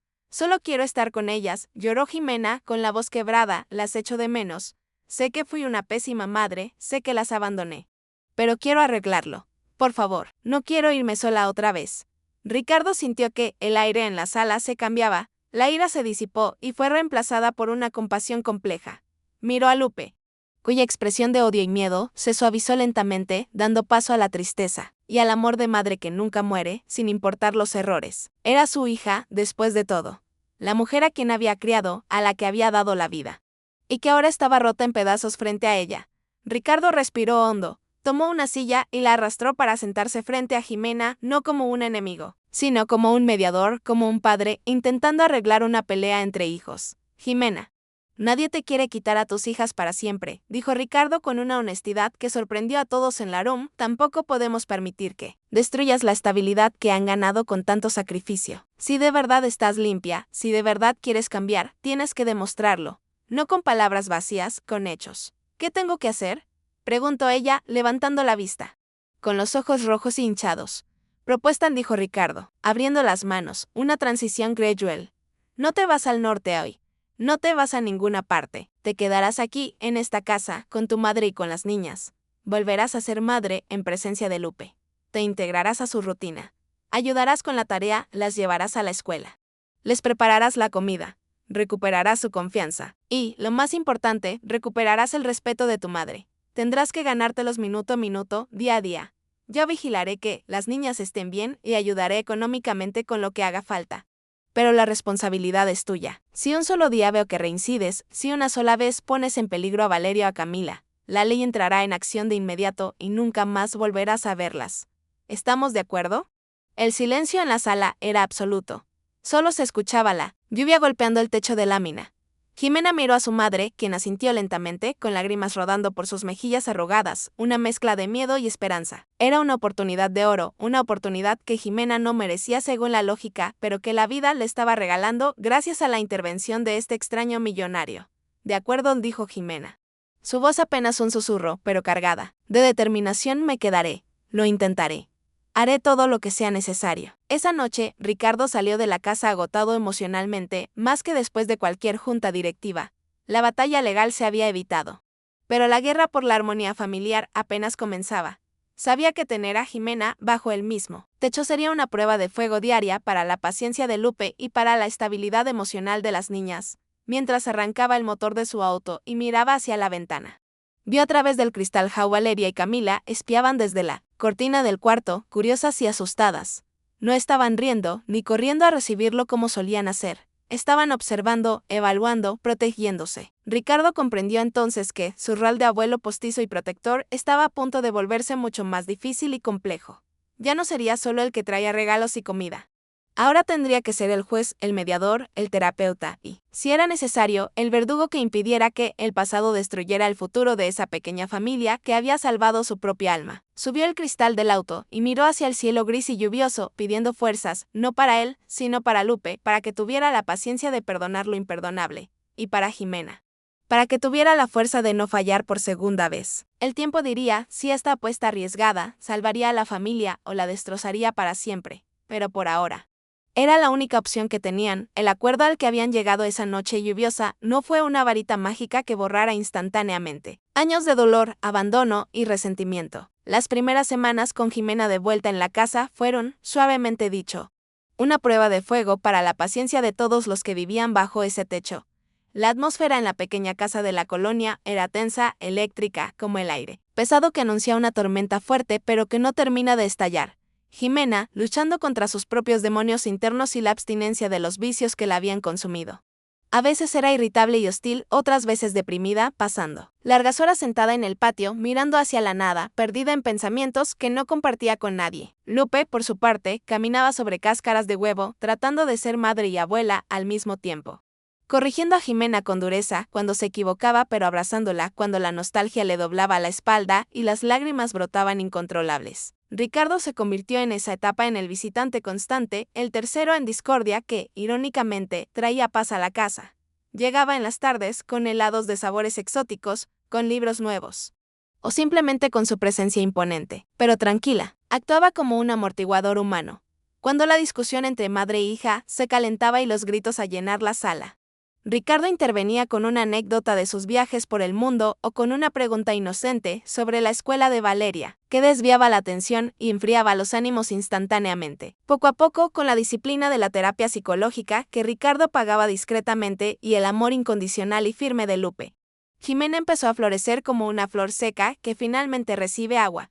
quiero estar con ellas, lloró Jimena con la voz quebrada. Las echo de menos. Sé que fui una pésima madre, sé que las abandoné. Pero quiero arreglarlo. Por favor, no quiero irme sola otra vez. Ricardo sintió que el aire en la sala se cambiaba. La ira se disipó y fue reemplazada por una compasión compleja. Miró a Lupe, cuya expresión de odio y miedo se suavizó lentamente, dando paso a la tristeza y al amor de madre que nunca muere, sin importar los errores. Era su hija, después de todo, la mujer a quien había criado, a la que había dado la vida, y que ahora estaba rota en pedazos frente a ella. Ricardo respiró hondo, tomó una silla y la arrastró para sentarse frente a Jimena, no como un enemigo, sino como un mediador, como un padre, intentando arreglar una pelea entre hijos. Jimena, Nadie te quiere quitar a tus hijas para siempre, dijo Ricardo con una honestidad que sorprendió a todos en la room. Tampoco podemos permitir que destruyas la estabilidad que han ganado con tanto sacrificio. Si de verdad estás limpia, si de verdad quieres cambiar, tienes que demostrarlo. No con palabras vacías, con hechos. ¿Qué tengo que hacer?, preguntó ella, levantando la vista. Con los ojos rojos y hinchados. Propuesta, dijo Ricardo, abriendo las manos, una transición gradual. No te vas al norte hoy. No te vas a ninguna parte. Te quedarás aquí, en esta casa, con tu madre y con las niñas. Volverás a ser madre en presencia de Lupe. Te integrarás a su rutina. Ayudarás con la tarea, las llevarás a la escuela. Les prepararás la comida. Recuperarás su confianza. Y, lo más importante, recuperarás el respeto de tu madre. Tendrás que ganártelos minuto a minuto, día a día. Yo vigilaré que las niñas estén bien y ayudaré económicamente con lo que haga falta. Pero la responsabilidad es tuya. Si un solo día veo que reincides, si una sola vez pones en peligro a Valeria o a Camila, la ley entrará en acción de inmediato y nunca más volverás a verlas. ¿Estamos de acuerdo? El silencio en la sala era absoluto. Solo se escuchaba la lluvia golpeando el techo de lámina. Jimena miró a su madre, quien asintió lentamente, con lágrimas rodando por sus mejillas arrugadas, una mezcla de miedo y esperanza. Era una oportunidad de oro, una oportunidad que Jimena no merecía según la lógica, pero que la vida le estaba regalando gracias a la intervención de este extraño millonario. De acuerdo, dijo Jimena. Su voz apenas un susurro, pero cargada. De determinación me quedaré. Lo intentaré. Haré todo lo que sea necesario. Esa noche, Ricardo salió de la casa agotado emocionalmente, más que después de cualquier junta directiva. La batalla legal se había evitado. Pero la guerra por la armonía familiar apenas comenzaba. Sabía que tener a Jimena bajo el mismo techo sería una prueba de fuego diaria para la paciencia de Lupe y para la estabilidad emocional de las niñas, mientras arrancaba el motor de su auto y miraba hacia la ventana. Vio a través del cristal how Valeria y Camila espiaban desde la cortina del cuarto, curiosas y asustadas. No estaban riendo, ni corriendo a recibirlo como solían hacer. Estaban observando, evaluando, protegiéndose. Ricardo comprendió entonces que su rol de abuelo postizo y protector estaba a punto de volverse mucho más difícil y complejo. Ya no sería solo el que traía regalos y comida. Ahora tendría que ser el juez, el mediador, el terapeuta y, si era necesario, el verdugo que impidiera que el pasado destruyera el futuro de esa pequeña familia que había salvado su propia alma. Subió el cristal del auto y miró hacia el cielo gris y lluvioso, pidiendo fuerzas, no para él, sino para Lupe, para que tuviera la paciencia de perdonar lo imperdonable, y para Jimena, para que tuviera la fuerza de no fallar por segunda vez. El tiempo diría si esta apuesta arriesgada salvaría a la familia o la destrozaría para siempre, pero por ahora era la única opción que tenían. El acuerdo al que habían llegado esa noche lluviosa no fue una varita mágica que borrara instantáneamente años de dolor, abandono y resentimiento. Las primeras semanas con Jimena de vuelta en la casa fueron, suavemente dicho, una prueba de fuego para la paciencia de todos los que vivían bajo ese techo. La atmósfera en la pequeña casa de la colonia era tensa, eléctrica, como el aire pesado que anuncia una tormenta fuerte pero que no termina de estallar. Jimena, luchando contra sus propios demonios internos y la abstinencia de los vicios que la habían consumido. A veces era irritable y hostil, otras veces deprimida, pasando largas horas sentada en el patio, mirando hacia la nada, perdida en pensamientos que no compartía con nadie. Lupe, por su parte, caminaba sobre cáscaras de huevo, tratando de ser madre y abuela al mismo tiempo. Corrigiendo a Jimena con dureza cuando se equivocaba, pero abrazándola cuando la nostalgia le doblaba la espalda y las lágrimas brotaban incontrolables. Ricardo se convirtió en esa etapa en el visitante constante, el tercero en discordia que, irónicamente, traía paz a la casa. Llegaba en las tardes con helados de sabores exóticos, con libros nuevos, o simplemente con su presencia imponente, pero tranquila. Actuaba como un amortiguador humano. Cuando la discusión entre madre e hija se calentaba y los gritos a llenar la sala, Ricardo intervenía con una anécdota de sus viajes por el mundo o con una pregunta inocente sobre la escuela de Valeria, que desviaba la atención y enfriaba los ánimos instantáneamente. Poco a poco, con la disciplina de la terapia psicológica que Ricardo pagaba discretamente y el amor incondicional y firme de Lupe, Jimena empezó a florecer como una flor seca que finalmente recibe agua.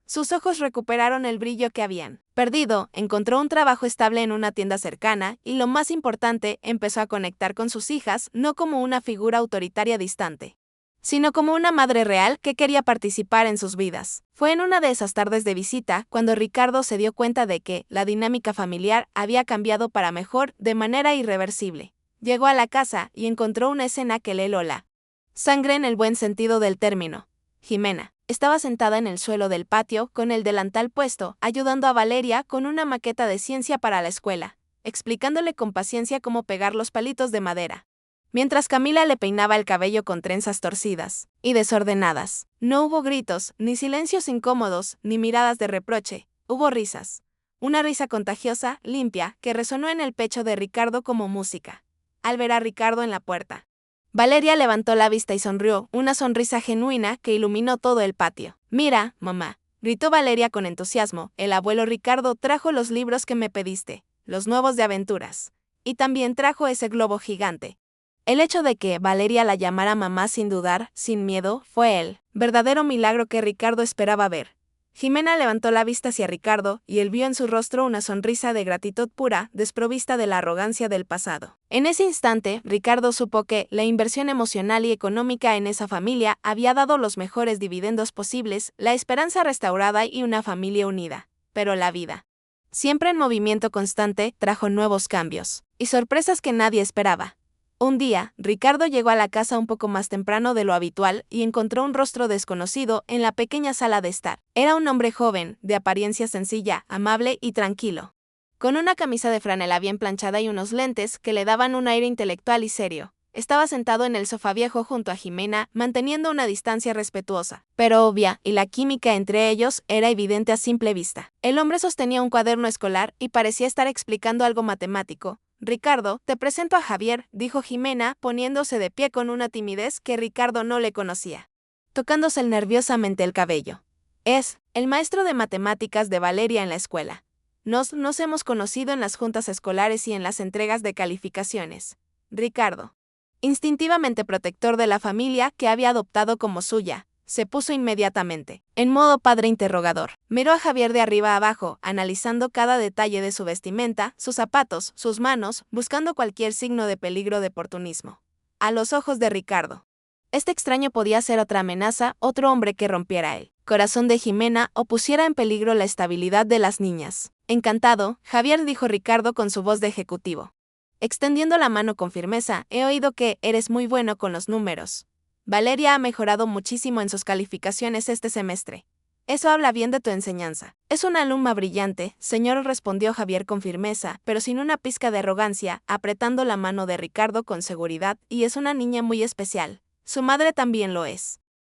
Sus ojos recuperaron el brillo que habían perdido, encontró un trabajo estable en una tienda cercana y, lo más importante, empezó a conectar con sus hijas no como una figura autoritaria distante, sino como una madre real que quería participar en sus vidas. Fue en una de esas tardes de visita cuando Ricardo se dio cuenta de que la dinámica familiar había cambiado para mejor de manera irreversible. Llegó a la casa y encontró una escena que le heló la sangre en el buen sentido del término. Jimena estaba sentada en el suelo del patio con el delantal puesto, ayudando a Valeria con una maqueta de ciencia para la escuela, explicándole con paciencia cómo pegar los palitos de madera. Mientras Camila le peinaba el cabello con trenzas torcidas y desordenadas. No hubo gritos, ni silencios incómodos, ni miradas de reproche. Hubo risas. Una risa contagiosa, limpia, que resonó en el pecho de Ricardo como música. Al ver a Ricardo en la puerta, Valeria levantó la vista y sonrió, una sonrisa genuina que iluminó todo el patio. «Mira, mamá», gritó Valeria con entusiasmo, «el abuelo Ricardo trajo los libros que me pediste, los nuevos de aventuras. Y también trajo ese globo gigante». El hecho de que Valeria la llamara mamá sin dudar, sin miedo, fue el verdadero milagro que Ricardo esperaba ver. Jimena levantó la vista hacia Ricardo y él vio en su rostro una sonrisa de gratitud pura, desprovista de la arrogancia del pasado. En ese instante, Ricardo supo que la inversión emocional y económica en esa familia había dado los mejores dividendos posibles, la esperanza restaurada y una familia unida. Pero la vida, siempre en movimiento constante, trajo nuevos cambios y sorpresas que nadie esperaba. Un día, Ricardo llegó a la casa un poco más temprano de lo habitual y encontró un rostro desconocido en la pequeña sala de estar. Era un hombre joven, de apariencia sencilla, amable y tranquilo, con una camisa de franela bien planchada y unos lentes que le daban un aire intelectual y serio. Estaba sentado en el sofá viejo junto a Jimena, manteniendo una distancia respetuosa, pero obvia, y la química entre ellos era evidente a simple vista. El hombre sostenía un cuaderno escolar y parecía estar explicando algo matemático. «Ricardo, te presento a Javier», dijo Jimena, poniéndose de pie con una timidez que Ricardo no le conocía, tocándose nerviosamente el cabello. «Es el maestro de matemáticas de Valeria en la escuela. Nos hemos conocido en las juntas escolares y en las entregas de calificaciones». Ricardo, instintivamente protector de la familia que había adoptado como suya, se puso inmediatamente en modo padre interrogador. Miró a Javier de arriba a abajo, analizando cada detalle de su vestimenta, sus zapatos, sus manos, buscando cualquier signo de peligro de oportunismo. A los ojos de Ricardo, este extraño podía ser otra amenaza, otro hombre que rompiera el corazón de Jimena o pusiera en peligro la estabilidad de las niñas. Encantado, Javier, dijo Ricardo con su voz de ejecutivo, extendiendo la mano con firmeza, he oído que eres muy bueno con los números. Valeria ha mejorado muchísimo en sus calificaciones este semestre. Eso habla bien de tu enseñanza. Es una alumna brillante, señor, respondió Javier con firmeza, pero sin una pizca de arrogancia, apretando la mano de Ricardo con seguridad, y es una niña muy especial. Su madre también lo es.